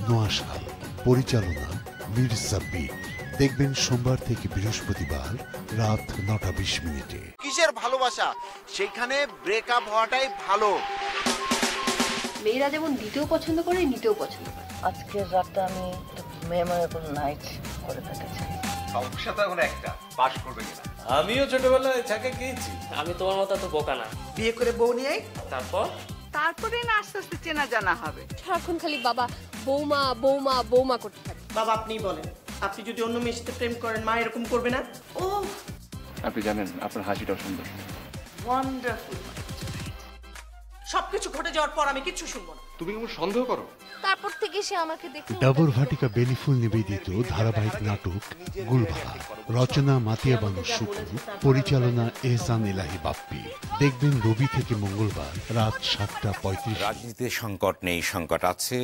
নোয়াশাল, পরিচালনা মীর সাব্বির, দেখবেন সোমবার থেকে বৃহস্পতিবার রাত 9:20। কিসের ভালোবাসা, সেখানে ব্রেকআপ হওয়াটাই ভালো। মেয়েরা যেমন দিতেও পছন্দ করে নিতেও পছন্দ করে। আজকের রাতটা আমি মেমোরেবল নাইট করে পেতে চাই। সমস্যা তো এখন একটা, পাস করবে কিনা। আমিও ছোটবেলায় ছাকে গিয়েছি। আমি তোমার মতো তো বোকা না। বিয়ে করে বউ নিয়ে তারপরে না আস্তে আস্তে চেনা জানা হবে। সারাক্ষণ খালি বাবা বৌমা বৌমা বৌমা করতে থাকে। বাবা আপনিই বলেন, আপনি যদি অন্য মেয়ের সাথে প্রেম করেন মা এরকম করবে না? ও আপনি জানেন আপনার হাসিটাও সুন্দর। ওয়ান্ডারফুল। সবকিছু ঘটে যাওয়ার পর আমি কিচ্ছু শুনবো না। তুমি কেমন সন্দেহ করো? তারপর থেকে সে আমাকে দেখে ডাবর ভাটিকা বেলিফুল নিবেদিত ধারাবাহিক নাটক গুলবাহার, রচনা মাতিয়া বানু শুকুর, পরিচালনা এহসান ইলাহি বাপ্পি, দেখবেন রবি থেকে মঙ্গলবার রাত 7:35। রাজনীতিতে সংকট নেই, সংকট আছে।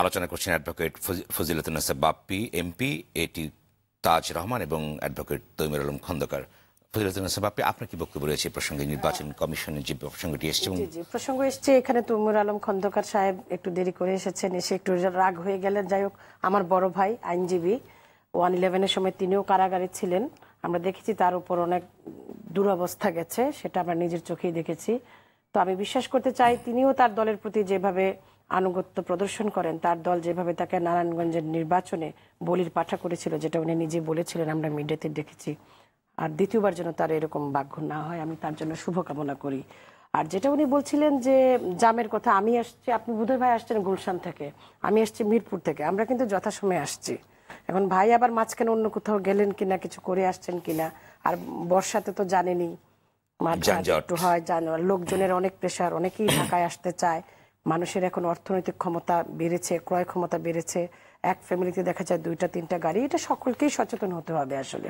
আলোচনা করছেন অ্যাডভোকেট ফজিলাতুন্নেসা বাপ্পি এমপি, এটি তাজ রহমান এবং অ্যাডভোকেট তৈমুর আলম খন্দকার। ফজিলাতুন্নেসা বাপ্পি, আপনার কি বক্তব্য রয়েছে প্রসঙ্গে? নির্বাচন কমিশনের যে প্রসঙ্গটি এসছে, প্রসঙ্গ এসছে এখানে তৈমুর আলম খন্দকার সাহেব একটু দেরি করে এসেছেন, এসে একটু রাগ হয়ে গেলেন। যাই হোক, আমার বড় ভাই আইনজীবী 111-এর সময় তিনিও কারাগারে ছিলেন। আমরা দেখেছি তার উপর অনেক দুরবস্থা গেছে, সেটা আমরা নিজের চোখেই দেখেছি। তো আমি বিশ্বাস করতে চাই তিনিও তার দলের প্রতি যেভাবে আনুগত্য প্রদর্শন করেন, তার দল যেভাবে তাকে নারায়ণগঞ্জের নির্বাচনে বলির পাঠা করেছিল, যেটা উনি নিজে বলেছিলেন, আমরা মিডিয়াতে দেখেছি। আর দ্বিতীয়বার যেন তার এরকম বাক্য না হয়, আমি তার জন্য শুভকামনা করি। আর যেটা উনি বলছিলেন যে জামের কথা, আমি আসছি, আপনি বুধই ভাই আসছেন গুলশান থেকে, আমি আসছি মিরপুর থেকে, আমরা কিন্তু যথাসময়ে আসছি। এখন ভাই আবার মাঝখানে অন্য কোথাও গেলেন কিনা, কিছু করে আসছেন কিনা। আর বর্ষাতে তো জানেনই একটু হয়, লোকজনের অনেক প্রেশার, অনেকেই ঢাকায় আসতে চায়। মানুষের এখন অর্থনৈতিক ক্ষমতা বেড়েছে, ক্রয় ক্ষমতা বেড়েছে, এক ফ্যামিলিতে দেখা যায় 2-3টা গাড়ি, এটা সকলকেই সচেতন হতে হবে আসলে।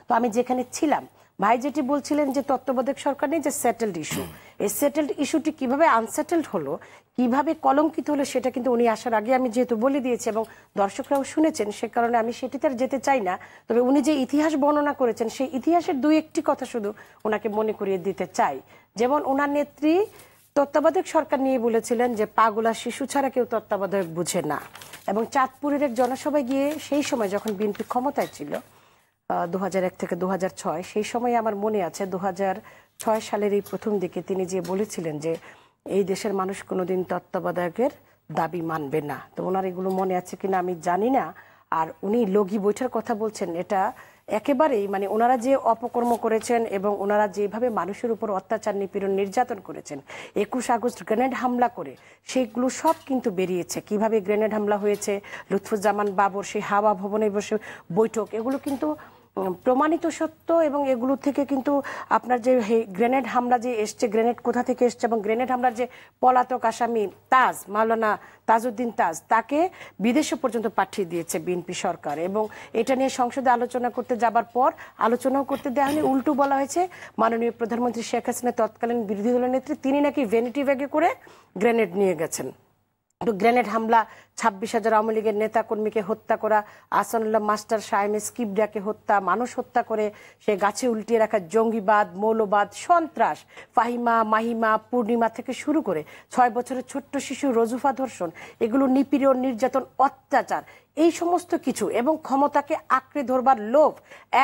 তো আমি যেখানে ছিলাম, ভাই যেটি বলছিলেন যে তত্ত্বাবধায়ক সরকার নেই, যে সেটেলড ইস্যু, এই সেটেলড ইস্যুটি কিভাবে আনসেটেলড হলো, কিভাবে কলঙ্কিত হলো, সেটা কিন্তু উনি আসার আগে আমি যেহেতু বলে দিয়েছি এবং দর্শকরাও শুনেছেন, সে কারণে আমি সেটিতে আর যেতে চাই না। তবে উনি যে ইতিহাস বর্ণনা করেছেন, সেই ইতিহাসের 2-1টি কথা শুধু ওনাকে মনে করিয়ে দিতে চাই। যেমন ওনার নেত্রী তত্ত্বাবধায়ক সরকার নিয়ে বলেছিলেন যে পাগলা শিশু ছাড়া কেউ তত্ত্বাবধায়ক বুঝে না। এবং চাঁদপুরের এক জনসভায় গিয়ে, সেই সময় যখন বিএনপি ক্ষমতায় ছিল 2001 থেকে 2006, সেই সময় আমার মনে আছে 2006 সালের এই প্রথম দিকে তিনি যে বলেছিলেন যে এই দেশের মানুষ কোনোদিন তত্ত্বাবধায়কের দাবি মানবে না। তো ওনার এগুলো মনে আছে কিনা আমি জানি না। আর উনি লগি বৈঠার কথা বলছেন, এটা একেবারেই মানে ওনারা যে অপকর্ম করেছেন এবং ওনারা যেভাবে মানুষের উপর অত্যাচার, নিপীড়ন, নির্যাতন করেছেন, 21 আগস্ট গ্রেনেড হামলা করে, সেইগুলো সব কিন্তু বেরিয়েছে। কিভাবে গ্রেনেড হামলা হয়েছে, লুৎফুজ্জামান বাবর সেই হাওয়া ভবনে বসে বৈঠক, এগুলো কিন্তু প্রমাণিত সত্য এবং এগুলো থেকে কিন্তু আপনার যে গ্রেনেড হামলা যে এসছে, গ্রেনেড কোথা থেকে এসছে এবং গ্রেনেড হামলার যে পলাতক আসামি তাজ, মাওলানা তাজউদ্দিন তাজ, তাকে বিদেশে পর্যন্ত পাঠিয়ে দিয়েছে বিএনপি সরকার। এবং এটা নিয়ে সংসদে আলোচনা করতে যাবার পর আলোচনাও করতে দেওয়া হয়নি, উল্টো বলা হয়েছে মাননীয় প্রধানমন্ত্রী শেখ হাসিনা তৎকালীন বিরোধী দলের নেত্রী তিনি নাকি ভ্যানিটি ব্যাগে করে গ্রেনেড নিয়ে গেছেন। গ্রেনেড হামলা, 26,000 আওয়ামী লীগের নেতা কর্মীকে হত্যা করা, আহসানুল্লাহ মাস্টার শায়েমে স্কিপডাকে হত্যা, মানুষ হত্যা করে সে গাছে উল্টিয়ে রাখা জঙ্গিবাদ, মৌলবাদ, সন্ত্রাস, ফাহিমা, মাহিমা, পূর্ণিমা থেকে শুরু করে 6 বছরের ছোট্ট শিশু রজুফা ধর্ষণ, এগুলো নিপীড়ন, নির্যাতন, অত্যাচার, এই সমস্ত কিছু এবং ক্ষমতাকে আঁকড়ে ধরবার লোভ,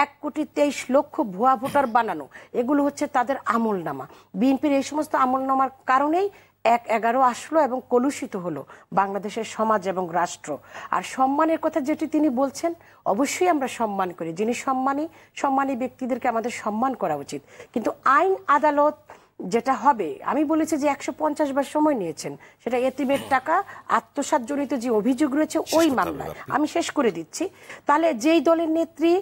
1,23,00,000 ভুয়া ভোটার বানানো, এগুলো হচ্ছে তাদের আমলনামা। বিএনপির এই সমস্ত আমলনামার কারণেই 1/11 আসলো এবং কলুষিত হলো বাংলাদেশের সমাজ এবং রাষ্ট্র। আর সম্মানের কথা যেটি তিনি বলছেন, অবশ্যই আমরা সম্মান করি, যিনি সম্মানী ব্যক্তিদেরকে আমাদের সম্মান করা উচিত। কিন্তু আইন আদালত যেটা হবে, আমি বলেছি যে 150 বার সময় নিয়েছেন, সেটা এতিমের টাকা আত্মসাৎজনিত যে অভিযোগ রয়েছে ওই মামলায়। আমি শেষ করে দিচ্ছি। তাহলে যেই দলের নেত্রী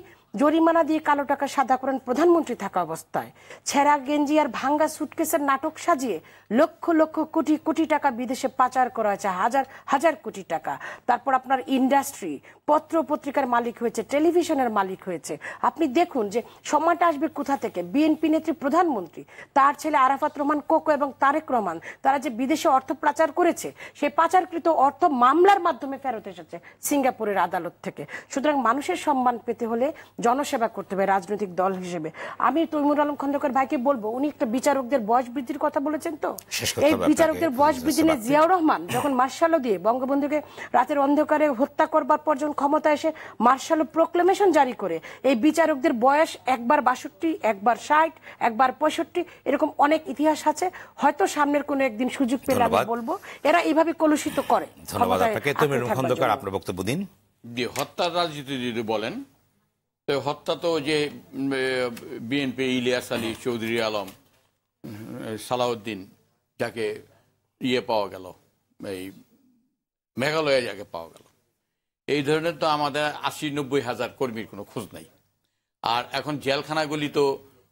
জরিমানা দিয়ে কালো টাকা সাদা করেন প্রধানমন্ত্রী থাকা অবস্থায়, ছেঁড়া গেঞ্জি আর ভাঙ্গা সুটকেসের নাটক সাজিয়ে লক্ষ লক্ষ কোটি কোটি টাকা বিদেশে পাচার করা হয়েছে, হাজার হাজার কোটি টাকা। তারপর আপনার ইন্ডাস্ট্রি, পত্র পত্রিকার মালিক হয়েছে, টেলিভিশনের মালিক হয়েছে। আপনি দেখুন যে সম্মানটা আসবে কোথা থেকে। বিএনপি নেত্রী প্রধানমন্ত্রী, তার ছেলে আরাফাত রহমান কোকো এবং তারেক রহমান, তারা যে বিদেশে অর্থ পাচার করেছে, সেই পাচারকৃত অর্থ মামলার মাধ্যমে ফেরত এসেছে সিঙ্গাপুরের আদালত থেকে। সুতরাং মানুষের সম্মান পেতে হলে জনসেবা করতে হবে রাজনৈতিক দল হিসেবে। আমি তৈমুর আলম খন্দকার ভাইকে বলবো, উনি একটা বিচারকদের বয়স বৃদ্ধির কথা বলেছেন, তো এই বিচারকদের বয়স বৃদ্ধি নিয়ে জিয়াউর রহমান যখন মার্শালো দিয়ে বঙ্গবন্ধুকে রাতের অন্ধকারে হত্যা করবার পর যখন ক্ষমতা এসে মার্শালো প্রোক্লেমেশন জারি করে, এই বিচারকদের বয়স একবার 62, একবার 60, একবার 65, এরকম অনেক ইতিহাস আছে। হয়তো সামনের কোনো একদিন সুযোগ পেলে আমি বলবো এরা এইভাবে কলুষিত করে। ধন্যবাদ আপনাকে। তৈমুর খন্দকার, আপনার বক্তব্য দিন। হত্যার রাজনীতি যদি বলেন, হত্যা তো যে বিএনপি ইলিয়াস আলী, চৌধুরী আলম, সালাউদ্দিন, যাকে পাওয়া গেল, এই মেঘালয়ে যাকে পাওয়া গেল, এই ধরনের তো আমাদের 80-90 হাজার কর্মীর কোনো খোঁজ নাই। আর এখন জেলখানাগুলি তো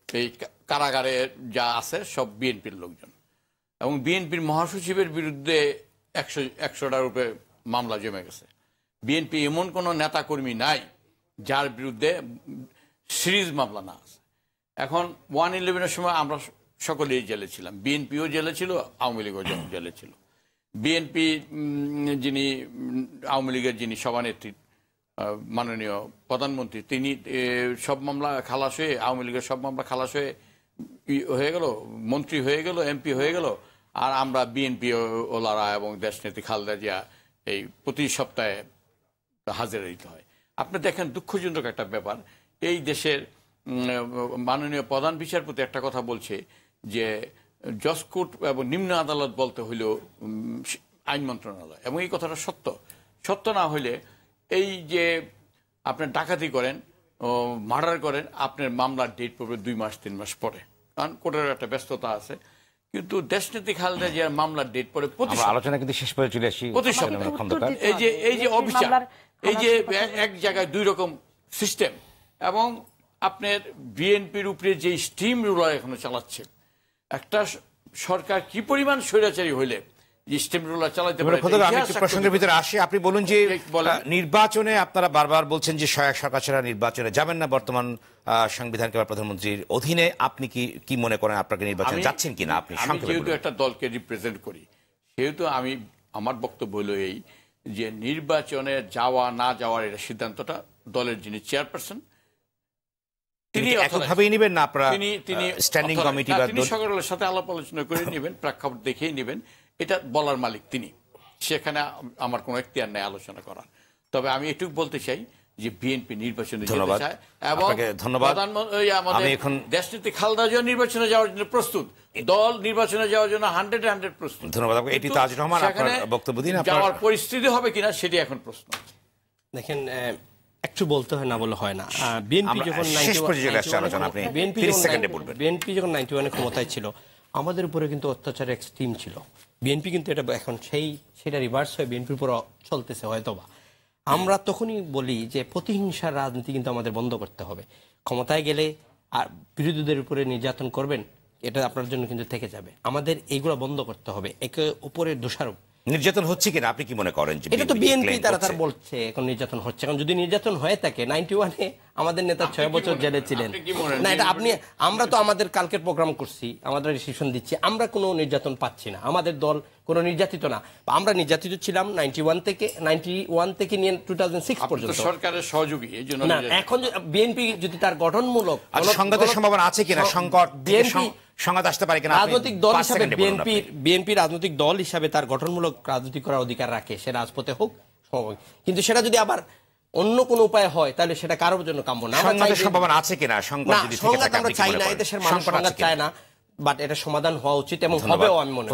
এই কারাগারে যা আছে সব বিএনপির লোকজন, এবং বিএনপির মহাসচিবের বিরুদ্ধে 100টার উপরে মামলা জমে গেছে। বিএনপি এমন কোনো নেতা কর্মী নাই যার বিরুদ্ধে সিরিজ মামলা না আছে। এখন 1/11-এর সময় আমরা সকলেই জেলে ছিলাম, বিএনপিও জেলে ছিল, আওয়ামী লীগও জেলে ছিল। বিএনপি যিনি আওয়ামী লীগের যিনি সভানেত্রী মাননীয় প্রধানমন্ত্রী, তিনি সব মামলা খালাস হয়ে, আওয়ামী লীগের সব মামলা খালাস হয়ে গেল, মন্ত্রী হয়ে গেল, এমপি হয়ে গেল। আর আমরা বিএনপি ওলারা এবং দেশনেত্রী খালেদা জিয়া এই প্রতি সপ্তাহে হাজিরা দিতে হয়। আপনি দেখেন দুঃখজনক একটা ব্যাপার, এই দেশের মাননীয় প্রধান বিচারপতি একটা কথা বলছে যে জজ কোর্ট এবং নিম্ন আদালত বলতে হইলেও আইন মন্ত্রণালয়, এবং এই কথাটা সত্য না হইলে এই যে আপনার ডাকাতি করেন, মার্ডার করেন, আপনার মামলার ডেট পড়বে 2 মাস 3 মাস পরে, কারণ কোর্টের একটা ব্যস্ততা আছে। কিন্তু দেশনেত্রী খালেদা জিয়ার মামলার ডেট পরে আলোচনা কিন্তু শেষ পর্যন্ত চলে আসি। এই যে অভিযান, এই যে এক জায়গায় 2 রকম সিস্টেম, এবং আপনার বিএনপির উপরে যে স্টিম রোলার এখনো চালাচ্ছে, একটা সরকার কি পরিমাণ স্বৈরাচারী হইলে স্টিম রোলার চালাতে পারে। প্রসঙ্গের ভিতরে আসি, আপনি বলুন যে নির্বাচনে আপনারা বারবার বলছেন যে সহায়ক সরকার ছাড়া নির্বাচনে যাবেন না, বর্তমান সংবিধানকে বা প্রধানমন্ত্রীর অধীনে আপনি কি মনে করেন আপনাকে নির্বাচনে যাচ্ছেন কিনা? আপনি যেহেতু একটা দলকে রিপ্রেজেন্ট করি, সেহেতু আমার বক্তব্য হলো এই যে নির্বাচনে যাওয়া না যাওয়ার এটা সিদ্ধান্তটা দলের যিনি চেয়ারপারসন তিনি এককভাবেই নেবেন না, আপনারা স্ট্যান্ডিং কমিটি বা তিনি সকলের সাথে আলাপ আলোচনা করে নেবেন, প্রেক্ষাপট দেখেই নেবেন, এটা বলার মালিক তিনি, সেখানে আমার কোনো এখতিয়ার নেই আলোচনা করার। তবে আমি এটুকু বলতে চাই যে বিএনপি নির্বাচনে যেতে চায় এবং প্রধানমন্ত্রী আমাদের দেশনেত্রী খালেদা জিয়া নির্বাচনে যাওয়ার জন্য প্রস্তুত, দল নির্বাচনে যাওয়ার জন্য 100% প্রস্তুত। ধন্যবাদ। এটি তাজুর রহমান, আপনার বক্তব্য দিন। যাওয়ার পরিস্থিতি হবে কিনা সেটি এখন প্রশ্ন। দেখেন, একটু বলতে হয় না বলে হয় না। বিএনপি যখন 91 ক্ষমতায় ছিল, আমাদের উপরে কিন্তু অত্যাচারের এক্সট্রিম ছিল। বিএনপি কিন্তু এটা এখন সেটা রিভার্স হয়ে বিএনপির উপর চলতেছে হয়তোবা। আমরা তখনই বলি যে প্রতিহিংসার রাজনীতি কিন্তু আমাদের বন্ধ করতে হবে। ক্ষমতায় গেলে আর বিরোধীদের উপরে নির্যাতন করবেন, এটা আপনার জন্য কিন্তু থেকে যাবে। আমাদের এইগুলো বন্ধ করতে হবে, একে উপরে দোষারোপ। নির্যাতন হচ্ছে কিনা আপনি কি মনে করেন? এটা তো বিএনপি তারা বলছে এখন নির্যাতন হচ্ছে। এখন যদি নির্যাতন হয়ে থাকে, 91-এ আমাদের নেতা 6 বছর জেলে ছিলেন না, এটা আপনি, আমরা তো আমাদের কালকের প্রোগ্রাম করছি, আমাদের ডিসিশন দিচ্ছি, আমরা কোনো নির্যাতন পাচ্ছি না, আমাদের দল কোনো নির্যাতিত না। আমরা নির্যাতিত ছিলাম 91 থেকে নিয়ে 2006 পর্যন্ত সরকারের সহযোগী। এই জন্য না, এখন বিএনপি যদি তার গঠনমূলক সংঘাতের সম্ভাবনা আছে কিনা, সংকট সংঘাত আসতে পারে কিনা, রাজনৈতিক দল হিসাবে বিএনপি রাজনৈতিক দল হিসাবে তার গঠনমূলক রাজনীতি করার অধিকার রাখে, সে রাজপথে হোক, কিন্তু সেটা যদি আবার অন্য কোন উপায় হয় তাহলে সেটা কারোর জন্য কাম্য না। সংঘাতের সম্ভাবনা আছে কিনা, সংঘাত আমরা চাই না, এদেশের মানুষ সংঘাত চায় না, বাট এটা সমাধান হওয়া উচিত এবং হবেও আমি মনে করি।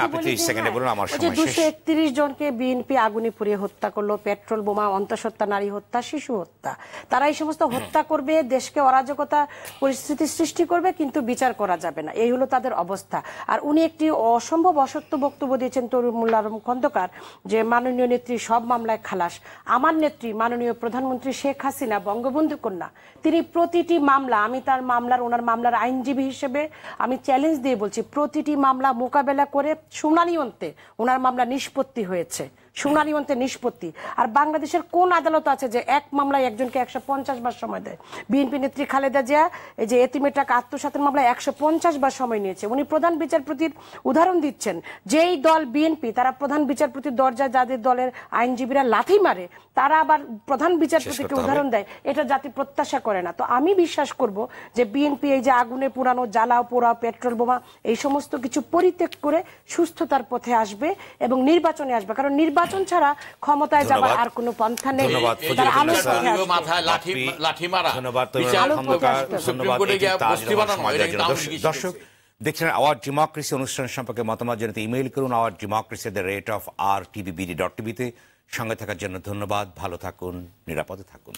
আপনি 30 সেকেন্ডে বলুন, আমার সময় শেষ। 231 জনকে বিএনপি আগুনে পুড়িয়ে হত্যা করলো, পেট্রোল বোমা, অন্তঃসত্ত্বা, নারী হত্যা, শিশু হত্যা। তারা এই সমস্ত হত্যা করবে, দেশকে অরাজকতা পরিস্থিতি সৃষ্টি করবে, কিন্তু বিচার করা যাবে না, এই হলো তাদের অবস্থা। আর উনি একটি অসম্ভব অসত্য বক্তব্য দিয়েছেন তরুণমুল আলম খন্দকার, যে মাননীয় নেত্রী সব মামলায় খালাস। আমার নেত্রী মাননীয় প্রধানমন্ত্রী শেখ হাসিনা, বঙ্গবন্ধু কন্যা, তিনি প্রতিটি মামলা, আমি তার ওনার মামলার আইনজীবী হিসেবে আমি চ্যালেঞ্জ দিয়ে বলছি, প্রতিটি মামলা মোকাবেলা করে শুনানি অন্তে ওনার মামলা নিষ্পত্তি হয়েছে, শুনানি অন্তে নিষ্পত্তি। আর বাংলাদেশের কোন আদালত আছে যে এক মামলায় একজনকে 150 বার সময় দেয়? বিএনপি নেত্রী খালেদা জিয়া এই যে এতিমের টাকা আত্মসাতের মামলায় 150 বার সময় নিয়েছে। উনি প্রধান বিচারপতির উদাহরণ দিচ্ছেন, যেই দল বিএনপি তারা প্রধান বিচারপতির দরজায় যাদের দলের আইনজীবীরা লাথি মারে, তারা আবার প্রধান বিচারপতিকে উদাহরণ দেয়, এটা জাতি প্রত্যাশা করে না। তো আমি বিশ্বাস করব যে বিএনপি এই যে আগুনে পুরানো, জ্বালাও পোড়াও, পেট্রোল বোমা, এই সমস্ত কিছু পরিত্যাগ করে সুস্থতার পথে আসবে এবং নির্বাচনে আসবে, কারণ নির্বাচন ছাড়া ক্ষমতায় যাবার আর কোনো পন্থা নেই। তারা আলোর পথে আসবে। দর্শক দেখছেন আওয়ার ডেমোক্রেসি অনুষ্ঠান সম্পর্কে মতামত জানাতে ইমেইল করুন awardemocracy@rtvbd.tv তে। সঙ্গে থাকার জন্য ধন্যবাদ। ভালো থাকুন, নিরাপদে থাকুন।